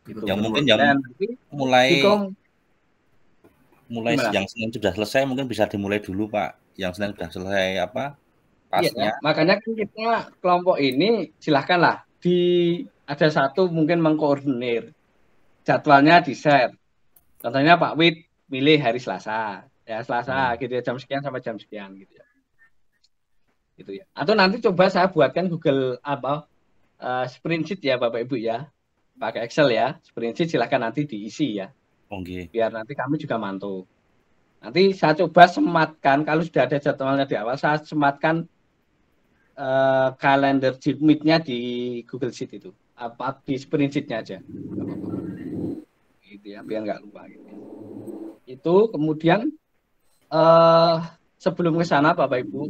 [SPEAKER 11] Gitu. Yang mungkin yang mulai yang Senin sudah selesai mungkin bisa dimulai dulu Pak. Yang Senin sudah selesai pasnya.
[SPEAKER 4] Ya, makanya kan kita kelompok ini silahkanlah ada satu mungkin mengkoordinir jadwalnya di share. Contohnya Pak Wid milih hari Selasa, ya Selasa gitu ya, jam sekian sampai jam sekian gitu ya. Gitu ya. Atau nanti coba saya buatkan Google spreadsheet ya Bapak Ibu ya. Pakai Excel ya. Spreadsheet silahkan nanti diisi ya. Biar nanti kami juga mantau. Nanti saya coba sematkan kalau sudah ada jadwalnya di awal, saya sematkan kalender Gmeet-nya di Google Sheet itu. Di spreadsheet-nya aja. Gitu ya, biar nggak lupa gitu. Itu kemudian sebelum ke sana Bapak Ibu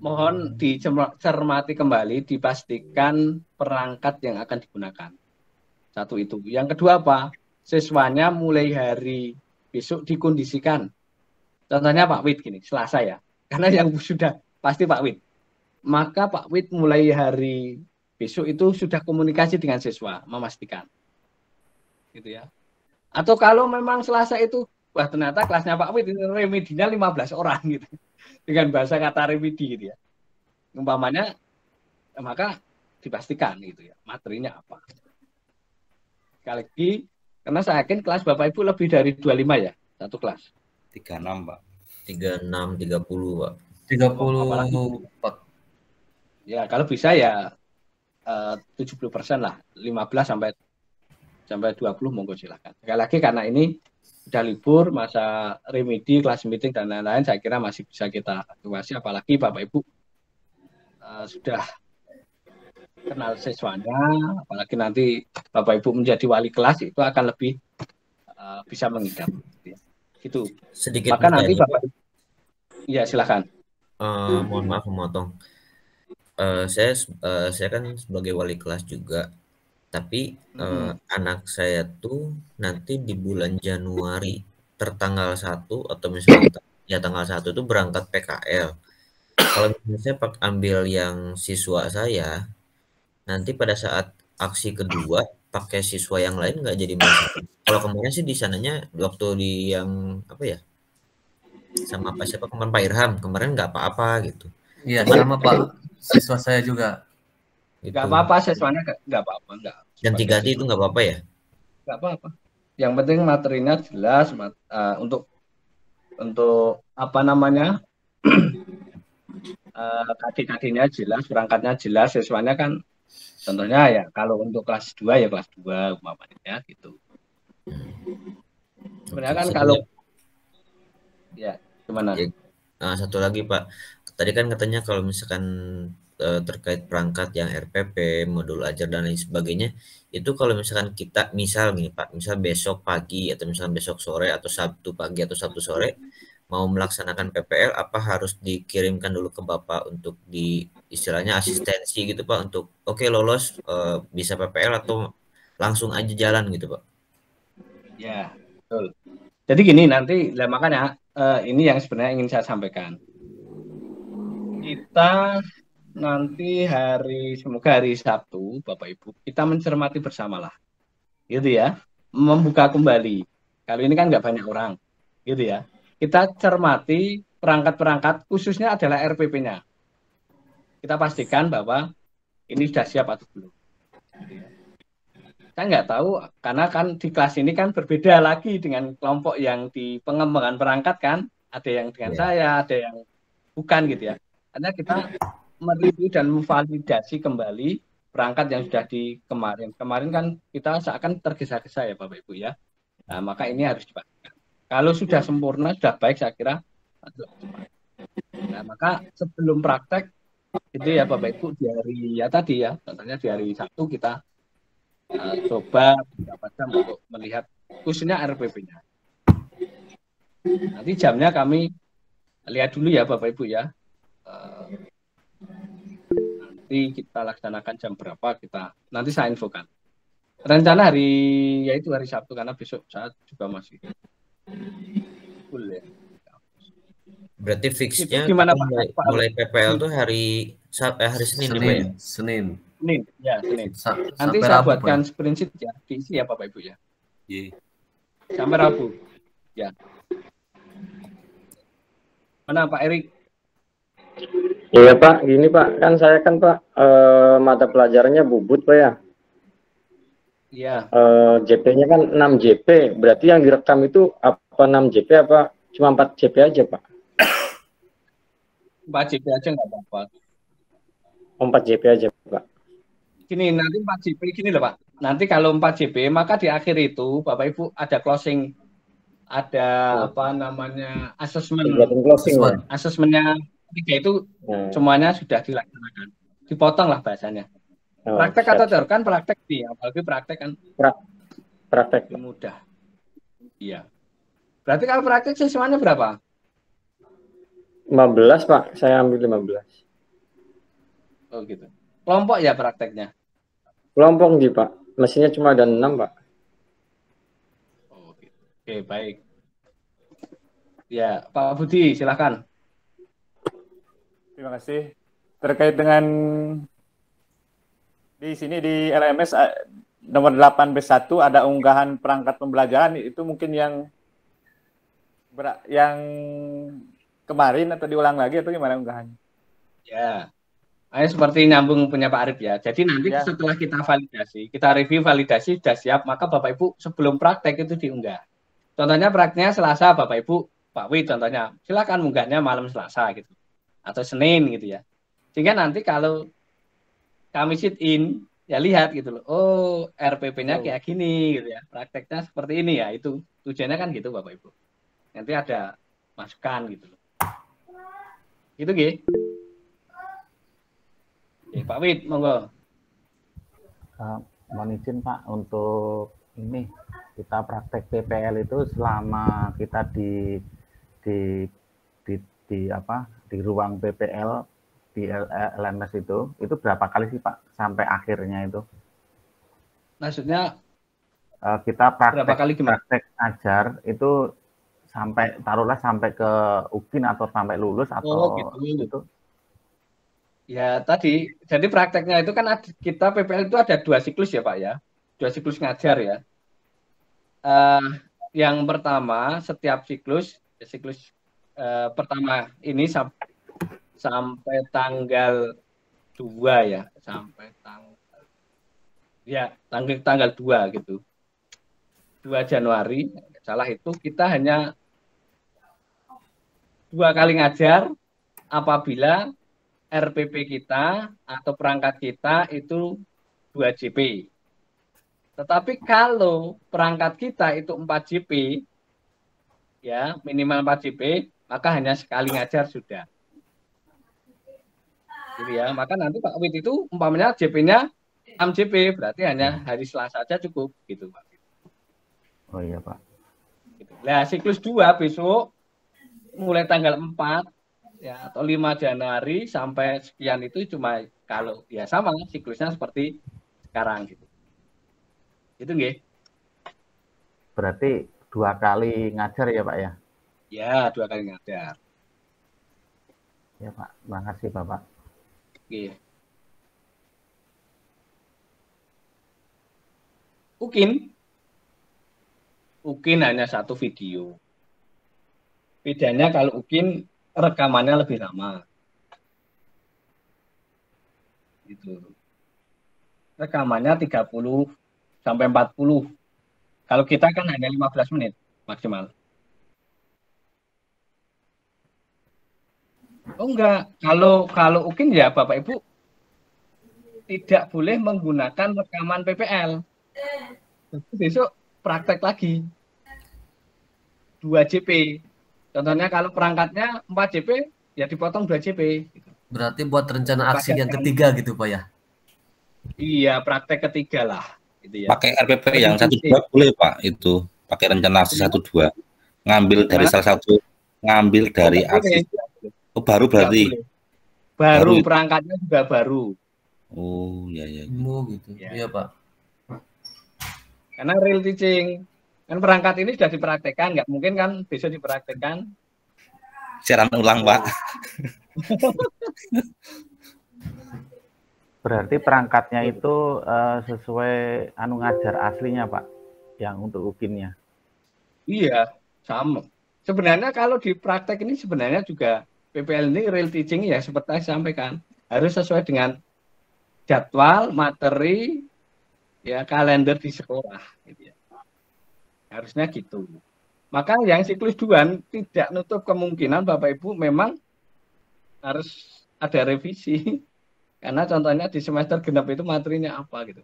[SPEAKER 4] mohon dicermati kembali, dipastikan perangkat yang akan digunakan. Satu itu. Yang kedua apa? Siswanya mulai hari besok dikondisikan. Contohnya Pak Wid gini, Selasa ya. Karena yang sudah pasti Pak Wid. Maka Pak Wid mulai hari besok itu sudah komunikasi dengan siswa, memastikan. Gitu ya. Atau kalau memang Selasa itu, wah ternyata kelasnya Pak Wid ini remedinya 15 orang gitu. Dengan bahasa kata remedi gitu ya. Umpamanya, maka dipastikan gitu ya, materinya apa. Sekali lagi, karena saya yakin kelas Bapak Ibu lebih dari 25 ya, satu kelas.
[SPEAKER 11] 36 Pak.
[SPEAKER 8] 36, 30 Pak.
[SPEAKER 11] 34.
[SPEAKER 4] Ya, kalau bisa ya 70% lah, 15 sampai 20 monggo silakan. Sekali lagi karena ini sudah libur, masa remedi, kelas meeting dan lain-lain, saya kira masih bisa kita evaluasi, apalagi Bapak Ibu sudah kenal siswanya, apalagi nanti Bapak Ibu menjadi wali kelas itu akan lebih bisa mengikat. Gitu.
[SPEAKER 8] Sedikit
[SPEAKER 4] maka nanti Bapak Ibu, ya silakan.
[SPEAKER 8] Mohon maaf memotong. Saya kan sebagai wali kelas juga. Tapi anak saya tuh nanti di bulan Januari tertanggal 1 atau misalnya ya tanggal 1 tuh berangkat PKL. Kalau misalnya saya ambil yang siswa saya, nanti pada saat aksi kedua pakai siswa yang lain nggak jadi masalah. Kalau kemarin sih di sananya waktu di yang apa ya sama apa siapa kemarin Pak Irham kemarin nggak apa-apa gitu.
[SPEAKER 10] Iya sama Pak, siswa saya juga.
[SPEAKER 4] Gitu. Nggak apa-apa, siswanya nggak apa-apa.
[SPEAKER 8] Dan 3 itu nggak apa-apa ya?
[SPEAKER 4] Nggak apa-apa. Yang penting materinya jelas, untuk apa namanya, KD-KD-nya jelas, perangkatnya jelas, siswanya kan, contohnya ya kalau untuk kelas 2 ya kelas 2 umpamanya gitu. Sebenarnya kan kalau ya Gimana?
[SPEAKER 8] Ya, satu lagi Pak, tadi kan katanya kalau misalkan terkait perangkat yang RPP, modul ajar dan lain sebagainya, itu kalau misalkan kita misal gini Pak, misal besok pagi atau misalkan besok sore atau Sabtu pagi atau Sabtu sore mau melaksanakan PPL, apa harus dikirimkan dulu ke Bapak untuk di istilahnya asistensi gitu Pak, untuk oke lolos bisa PPL atau langsung aja jalan gitu Pak?
[SPEAKER 4] Ya, betul. Jadi gini nanti, makanya ini yang sebenarnya ingin saya sampaikan. Kita nanti semoga hari Sabtu, Bapak Ibu, kita mencermati bersamalah, gitu ya, membuka kembali. Kalau ini kan nggak banyak orang, gitu ya. Kita cermati perangkat-perangkat, khususnya adalah RPP-nya. Kita pastikan bahwa ini sudah siap atau belum. Gitu ya. Saya nggak tahu, karena kan di kelas ini kan berbeda lagi dengan kelompok yang di pengembangan perangkat kan, ada yang dengan saya, ada yang bukan gitu ya. Karena kita mereview dan memvalidasi kembali perangkat yang sudah di kemarin. Kemarin kan kita seakan tergesa-gesa ya Bapak Ibu ya. Nah, maka ini harus dipastikan. Kalau sudah sempurna, sudah baik saya kira. Nah, maka sebelum praktek itu ya Bapak Ibu di hari ya tadi ya, contohnya di hari Sabtu kita coba beberapa jam untuk melihat khususnya RPP-nya. Nanti jamnya kami lihat dulu ya Bapak Ibu ya. Nanti kita laksanakan jam berapa nanti saya infokan. Rencana yaitu hari Sabtu karena besok saya juga masih full ya.
[SPEAKER 8] Berarti fixnya
[SPEAKER 4] gimana
[SPEAKER 8] mulai PPL tuh hari Senin ya Pak ya?
[SPEAKER 10] Senin.
[SPEAKER 4] Ya, Senin. Nanti saya buatkan spreadsheet ya, diisi ya Bapak Ibu ya.
[SPEAKER 11] Iya.
[SPEAKER 4] Sampai Rabu. Ya. Mana Pak Erik?
[SPEAKER 16] Iya Pak, gini Pak, kan saya kan Pak mata pelajarannya bubut Pak ya.
[SPEAKER 4] Iya.
[SPEAKER 16] JP-nya kan 6 JP, berarti yang direkam itu apa 6 JP apa cuma 4 JP aja Pak?
[SPEAKER 4] 4 JP aja nggak apa-apa.
[SPEAKER 16] 4 JP aja Pak.
[SPEAKER 4] Gini, nanti 4 JP gini loh Pak. Nanti kalau 4 JP, maka di akhir itu Bapak Ibu ada closing, ada apa namanya asesmen. Asesmennya ketiga itu semuanya sudah dilaksanakan. Dipotong lah bahasanya. Praktek atau teori kan praktek nih, apalagi praktek kan.
[SPEAKER 16] Praktek.
[SPEAKER 4] Mudah. Iya. Berarti kalau praktek siswanya berapa?
[SPEAKER 16] 15 Pak, saya ambil 15.
[SPEAKER 4] Oh gitu. Kelompok ya prakteknya?
[SPEAKER 16] Kelompok Pak, mesinnya cuma ada 6 Pak.
[SPEAKER 4] Oh gitu. Oke, baik. Ya, Pak Budi silakan.
[SPEAKER 18] Terima kasih. Terkait dengan di sini di LMS nomor 8B1 ada unggahan perangkat pembelajaran, itu mungkin yang kemarin atau diulang lagi atau gimana unggahannya?
[SPEAKER 4] Ya, seperti nyambung punya Pak Arif ya. Jadi nanti setelah kita validasi, kita review validasi sudah siap, maka Bapak Ibu sebelum praktek itu diunggah. Contohnya prakteknya Selasa Bapak Ibu, Pak Wi contohnya, silakan unggahnya malam Selasa gitu, atau Senin gitu ya. Sehingga nanti kalau kami sit in, ya lihat gitu loh, oh RPP-nya kayak gini gitu ya, prakteknya seperti ini ya, itu tujuannya kan gitu Bapak Ibu. Nanti ada masukan gitu loh. Gitu G. Pak Wid, monggo.
[SPEAKER 20] Mohon izin Pak, untuk ini kita praktek PPL itu selama kita di ruang PPL di LMS itu berapa kali sih Pak sampai akhirnya itu?
[SPEAKER 4] Maksudnya
[SPEAKER 20] kita
[SPEAKER 4] berapa kali
[SPEAKER 20] praktek ajar itu taruhlah sampai ke UKIN atau sampai lulus atau gitu.
[SPEAKER 4] Ya tadi, jadi prakteknya itu kan kita PPL itu ada 2 siklus ya Pak ya, 2 siklus ngajar ya. Yang pertama setiap siklus pertama ini sampai tanggal 2 ya, sampai tanggal 2 gitu, 2 Januari salah itu kita hanya 2 kali ngajar apabila RPP kita atau perangkat kita itu 2 JP. Tetapi kalau perangkat kita itu 4 JP, ya minimal 4 JP, maka hanya sekali ngajar sudah. Gitu ya. Maka nanti Pak Wid itu umpamanya JP-nya 6 JP, berarti hanya hari Selasa saja cukup gitu Pak.
[SPEAKER 20] Oh iya Pak.
[SPEAKER 4] Nah, siklus 2 besok mulai tanggal 4 ya atau 5 Januari sampai sekian itu cuma kalau ya sama siklusnya seperti sekarang gitu. Itu nggih.
[SPEAKER 20] Berarti 2 kali ngajar ya Pak ya?
[SPEAKER 4] Ya, 2 kali ngajar.
[SPEAKER 20] Ya Pak, makasih Bapak.
[SPEAKER 4] Oke. Ukin hanya 1 video. Bedanya kalau Ukin rekamannya lebih lama. Gitu. Rekamannya 30 sampai 40. Kalau kita kan hanya 15 menit maksimal. Oh enggak, kalau Ukin ya Bapak Ibu tidak boleh menggunakan rekaman PPL. Besok praktek lagi 2 JP. Contohnya kalau perangkatnya 4 JP, ya dipotong 2 JP.
[SPEAKER 10] Berarti buat rencana aksi yang ketiga gitu Pak ya?
[SPEAKER 4] Iya, praktek ketiga lah. Gitu ya.
[SPEAKER 11] Pakai RPP yang 1-2 boleh Pak itu. Pakai rencana aksi 1-2. Ngambil dari salah satu, ngambil dari aksi. Oh, baru berarti?
[SPEAKER 4] Baru, perangkatnya juga baru.
[SPEAKER 11] Oh, iya.
[SPEAKER 10] Oh, gitu. Iya Pak.
[SPEAKER 4] Karena real teaching. Kan perangkat ini sudah dipraktekkan, nggak mungkin kan besok dipraktekkan.
[SPEAKER 11] Siaran ulang, Pak.
[SPEAKER 20] Berarti perangkatnya itu sesuai ngajar aslinya, Pak, yang untuk ukinnya.
[SPEAKER 4] Iya, sama. Sebenarnya kalau di praktek ini sebenarnya juga PPL ini real teaching ya seperti saya sampaikan. Harus sesuai dengan jadwal, materi, ya kalender di sekolah. Gitu ya. Harusnya gitu. Maka yang siklus 2 tidak nutup kemungkinan Bapak Ibu memang harus ada revisi. Karena contohnya di semester genap itu materinya apa gitu.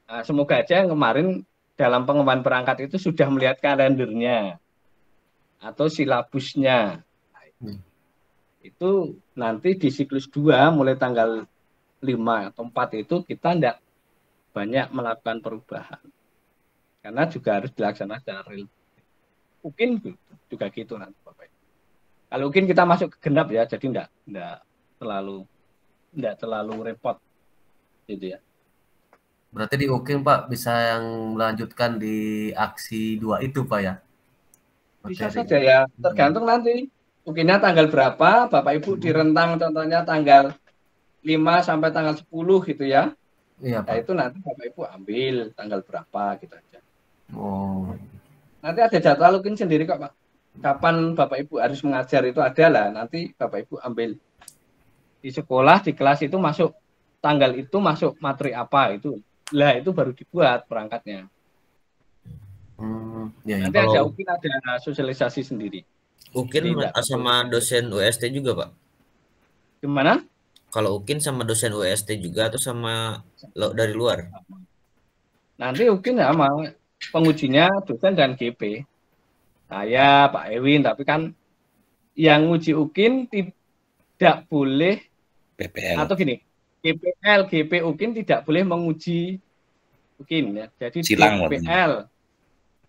[SPEAKER 4] Nah, semoga aja yang kemarin dalam pengembangan perangkat itu sudah melihat kalendernya atau silabusnya. Nah, itu nanti di siklus 2 mulai tanggal 5 atau 4 itu kita tidak banyak melakukan perubahan. Karena juga harus dilaksanakan secara real. Mungkin juga gitu nanti Bapak. Kalau mungkin kita masuk ke genap ya, jadi enggak terlalu repot gitu ya.
[SPEAKER 10] Berarti di UKIN Pak bisa yang melanjutkan di aksi 2 itu Pak ya?
[SPEAKER 4] Bisa saja ya, tergantung nanti UKIN-nya tanggal berapa, Bapak Ibu direntang contohnya tanggal 5 sampai tanggal 10 gitu ya.
[SPEAKER 10] Iya, Pak.
[SPEAKER 4] Nah, itu nanti Bapak Ibu ambil tanggal berapa gitu aja.
[SPEAKER 10] Oh.
[SPEAKER 4] Nanti ada jadwal UKIN sendiri kok Pak. Kapan Bapak Ibu harus mengajar itu ada lah, nanti Bapak Ibu ambil di sekolah, di kelas itu masuk tanggal itu masuk materi apa itu. Lah itu baru dibuat perangkatnya. Nanti ada UKIN ada sosialisasi sendiri.
[SPEAKER 8] UKIN sama dosen UST juga Pak?
[SPEAKER 4] Gimana?
[SPEAKER 8] Kalau UKIN sama dosen UST juga atau sama dari luar?
[SPEAKER 4] Nanti UKIN sama pengujinya dosen dan GP. Saya, Pak Ewin, tapi kan yang uji UKIN tidak boleh
[SPEAKER 11] PPL.
[SPEAKER 4] Atau gini, GPL, GP UKIN tidak boleh menguji UKIN ya. Jadi
[SPEAKER 11] Silang,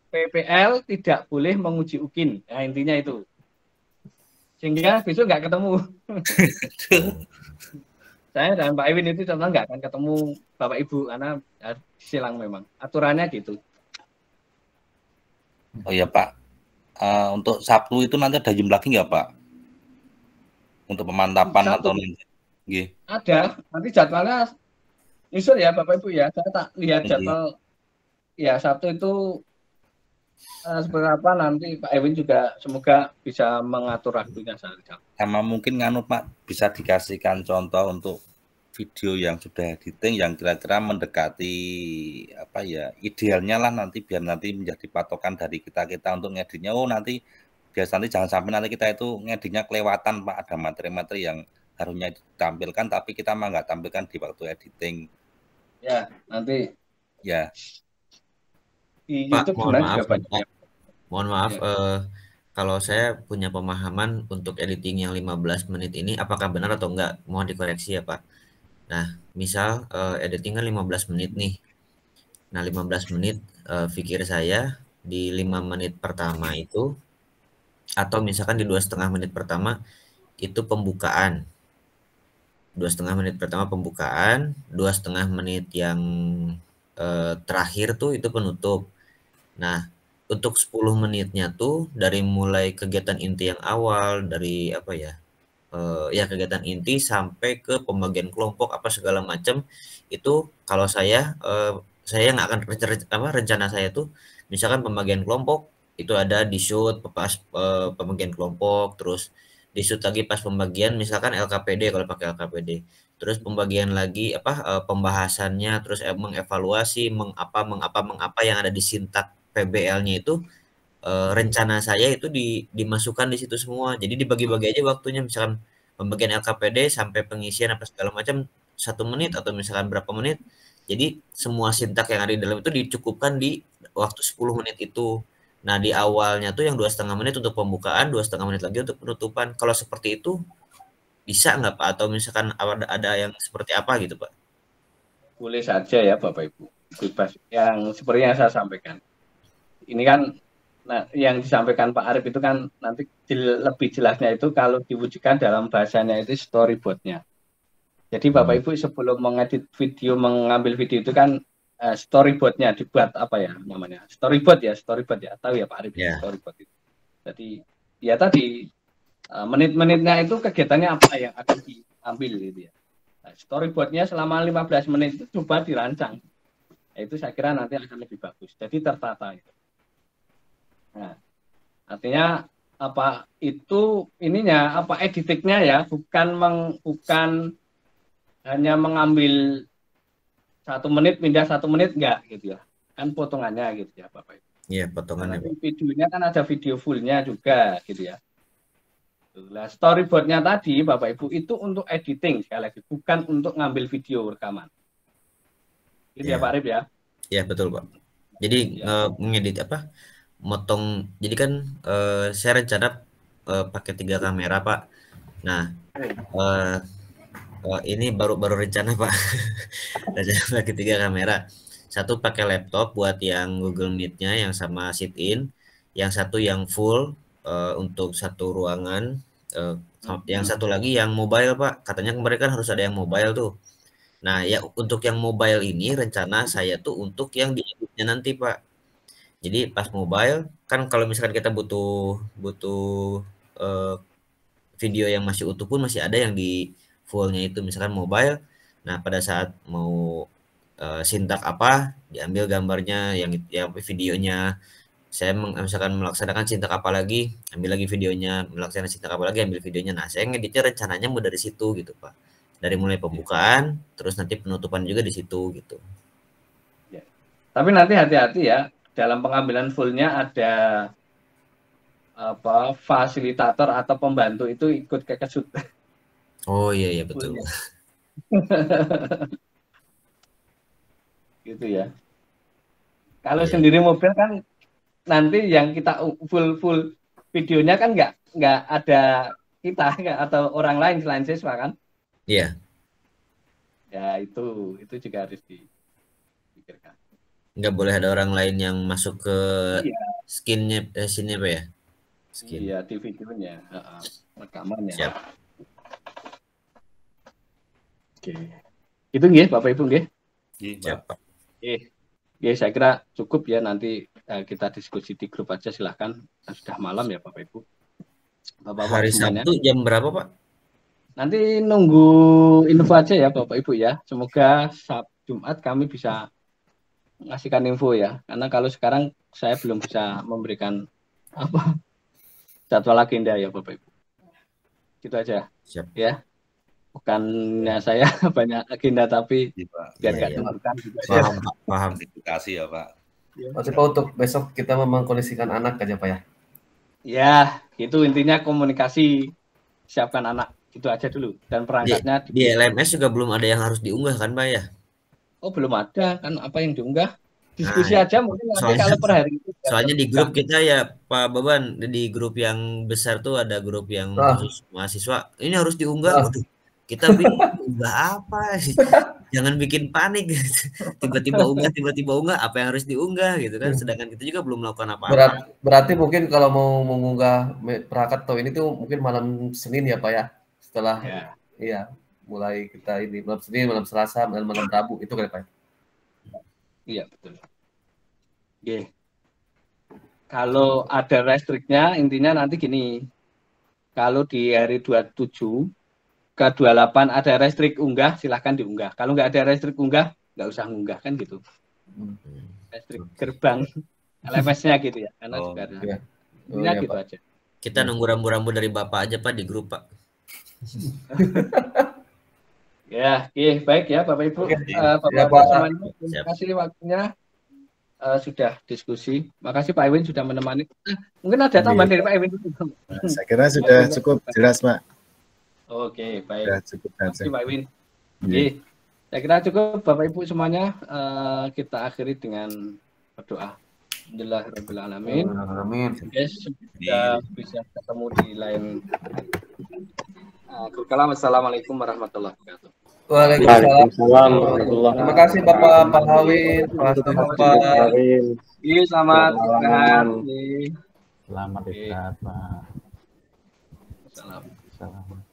[SPEAKER 4] PPL tidak boleh menguji UKIN. Nah, intinya itu. Sehingga besok nggak ketemu. Saya dan Pak Ewin itu contoh nggak akan ketemu Bapak Ibu karena silang memang. Aturannya gitu.
[SPEAKER 11] Oh iya Pak. Untuk Sabtu itu nanti ada jumlah lagi nggak Pak? Untuk pemantapan
[SPEAKER 4] Sabtu.
[SPEAKER 11] atau nanti?
[SPEAKER 4] Ada, nanti jadwalnya nyusul ya Bapak Ibu ya. Saya tak lihat jadwal ya Sabtu itu seperti apa nanti Pak Ewin juga semoga bisa mengatur waktunya saja.
[SPEAKER 11] Sama mungkin nganu Pak bisa dikasihkan contoh untuk video yang sudah editing yang kira-kira mendekati apa ya idealnya lah nanti biar nanti menjadi patokan dari kita untuk ngeditnya. Oh nanti biar nanti jangan sampai nanti kita itu ngeditnya kelewatan Pak, ada materi-materi yang harusnya ditampilkan tapi kita mah nggak tampilkan di waktu editing.
[SPEAKER 4] Ya nanti.
[SPEAKER 11] Ya.
[SPEAKER 8] Pak, mohon maaf, mohon maaf. kalau saya punya pemahaman untuk editing yang 15 menit ini apakah benar atau enggak, mohon dikoreksi ya Pak. Nah, misal editing kan 15 menit nih. Nah, 15 menit pikir saya di 5 menit pertama itu, atau misalkan di 2,5 menit pertama itu pembukaan. 2,5 menit pertama pembukaan, 2,5 menit yang terakhir tuh itu penutup. Nah, untuk 10 menitnya tuh dari mulai kegiatan inti yang awal, dari apa ya, ya kegiatan inti sampai ke pembagian kelompok apa segala macam, itu kalau saya nggak akan rencana saya tuh misalkan pembagian kelompok itu ada di shoot pas pembagian kelompok, terus di shoot lagi pas pembagian misalkan LKPD kalau pakai LKPD, terus pembagian lagi pembahasannya, terus mengevaluasi mengapa yang ada di sintak PBL-nya itu rencana saya itu dimasukkan di situ semua. Jadi dibagi-bagi aja waktunya, misalkan pembagian LKPD sampai pengisian apa segala macam 1 menit atau misalkan berapa menit. Jadi semua sintak yang ada di dalam itu dicukupkan di waktu 10 menit itu. Nah, di awalnya tuh yang 2,5 menit untuk pembukaan, 2,5 menit lagi untuk penutupan. Kalau seperti itu bisa nggak Pak? Atau misalkan ada yang seperti apa gitu Pak?
[SPEAKER 4] Boleh saja ya Bapak Ibu. Bebas. Yang seperti yang saya sampaikan. Ini kan, nah, yang disampaikan Pak Arif itu kan nanti lebih jelasnya itu kalau diwujudkan dalam bahasanya itu storyboardnya. Jadi Bapak Ibu sebelum mengedit video, mengambil video itu kan storyboardnya dibuat apa ya namanya? Storyboard ya, tahu ya Pak Arif, storyboard itu. Jadi ya tadi menit-menitnya itu kegiatannya apa yang akan diambil gitu ya. Nah, storyboardnya selama 15 menit itu coba dirancang. Nah, itu saya kira nanti akan lebih bagus. Jadi tertata itu. Nah, artinya apa itu ininya apa editingnya ya, bukan hanya mengambil 1 menit pindah 1 menit enggak gitu ya, kan potongannya gitu ya Bapak Ibu.
[SPEAKER 8] Iya, potongannya.
[SPEAKER 4] Nah, videonya kan ada video fullnya juga gitu ya. Nah, storyboardnya tadi Bapak Ibu itu untuk editing sekali lagi, bukan untuk ngambil video rekaman. Gitu ya Pak Arif ya.
[SPEAKER 8] Iya betul Pak. Jadi mengedit motong, jadi kan saya rencana pakai 3 kamera Pak. Nah ini baru rencana Pak. Rencana pakai 3 kamera. Satu pakai laptop buat yang Google Meet-nya yang sama sit in, yang satu yang full untuk satu ruangan, yang satu lagi yang mobile Pak. Katanya kemarin kan harus ada yang mobile tuh. Nah ya untuk yang mobile ini rencana saya tuh untuk yang dieditnya nanti Pak. Jadi pas mobile kan kalau misalkan kita butuh video yang masih utuh pun masih ada yang di fullnya itu misalkan mobile. Nah pada saat mau sintak apa diambil gambarnya, yang videonya saya misalkan melaksanakan sintak apa lagi ambil lagi videonya, melaksanakan sintak apa lagi ambil videonya. Nah saya ngeditnya rencananya mau dari situ gitu Pak, dari mulai pembukaan terus nanti penutupan juga di situ gitu
[SPEAKER 4] ya. Tapi nanti hati-hati ya, dalam pengambilan fullnya ada fasilitator atau pembantu itu ikut kekesut.
[SPEAKER 8] Oh iya betul.
[SPEAKER 4] Gitu ya. Kalau sendiri mobil kan nanti yang kita full videonya kan nggak ada kita atau orang lain selain siswa kan?
[SPEAKER 8] Iya.
[SPEAKER 4] Ya itu juga harus dipikirkan.
[SPEAKER 8] Nggak boleh ada orang lain yang masuk ke skinnya sini apa ya? Skin.
[SPEAKER 4] Iya di videonya, rekamannya.
[SPEAKER 8] Siap.
[SPEAKER 4] Oke. Itu nggih Bapak Ibu nggih?
[SPEAKER 8] Siap Pak.
[SPEAKER 4] Oke, saya kira cukup ya, nanti kita diskusi di grup aja silahkan. Sudah malam ya Bapak Ibu.
[SPEAKER 8] Hari Sabtu jam berapa Pak?
[SPEAKER 4] Nanti nunggu info aja ya Bapak Ibu ya. Semoga Jumat kami bisa ngasihkan info ya. Karena kalau sekarang saya belum bisa memberikan jadwal agenda ya Bapak Ibu. Gitu aja.
[SPEAKER 8] Siap.
[SPEAKER 4] Ya. Bukannya saya banyak agenda tapi biar nggak dengarkan juga.
[SPEAKER 11] Paham. Edukasi ya Pak.
[SPEAKER 10] Maksudnya Pak untuk besok kita memang kondisikan anak aja Pak ya?
[SPEAKER 4] Ya, itu intinya komunikasi, siapkan anak. Itu aja dulu. Dan perangkatnya
[SPEAKER 8] di LMS juga belum ada yang harus diunggah kan Pak ya?
[SPEAKER 4] Oh belum ada kan, apa yang diunggah? diskusi aja mungkin nanti kalau per hari itu.
[SPEAKER 8] Soalnya di grup kita ya Pak Baban, di grup yang besar tuh ada grup yang khusus mahasiswa. Ini harus diunggah. Waduh, kita bingung unggah apa sih? Jangan bikin panik. Tiba-tiba unggah, apa yang harus diunggah gitu kan? Sedangkan kita juga belum melakukan apa-apa.
[SPEAKER 10] Berarti mungkin kalau mau mengunggah perangkat atau ini tuh mungkin malam Senin ya Pak ya? Setelah iya mulai kita ini malam Senin, malam Selasa, malam Rabu itu kan Pak?
[SPEAKER 4] Iya betul. Oke. Kalau ada restriknya intinya nanti gini. Kalau di hari 27 ke 28 ada restrik unggah, silahkan diunggah. Kalau nggak ada restrik unggah, nggak usah unggah kan gitu. Restrik gerbang LMS-nya gitu ya. Karena juga ada. Intinya gitu
[SPEAKER 10] Pak.
[SPEAKER 4] aja.
[SPEAKER 8] Kita nunggu rambu-rambu dari Bapak aja Pak di grup Pak.
[SPEAKER 4] Ya, baik ya Bapak Ibu. Bapak semuanya, terima kasih waktunya sudah diskusi. Makasih Pak Ewin sudah menemani. Mungkin ada tambahan dari Pak Ewin.
[SPEAKER 17] Saya kira sudah cukup jelas Pak.
[SPEAKER 4] Oke, baik.
[SPEAKER 17] Sudah cukup
[SPEAKER 4] Terima kasih Pak Ewin. Oke, saya kira cukup Bapak Ibu semuanya. Kita akhiri dengan berdoa. Alhamdulillahirrahmanirrahim. Guys, sudah bisa ketemu di lain. Assalamualaikum warahmatullahi wabarakatuh.
[SPEAKER 10] Waalaikumsalam. Terima kasih Bapak Hawin, Pak Bapak.
[SPEAKER 4] Iya, selamat istirahat.
[SPEAKER 20] Selamat istirahat Pak.
[SPEAKER 4] Salam.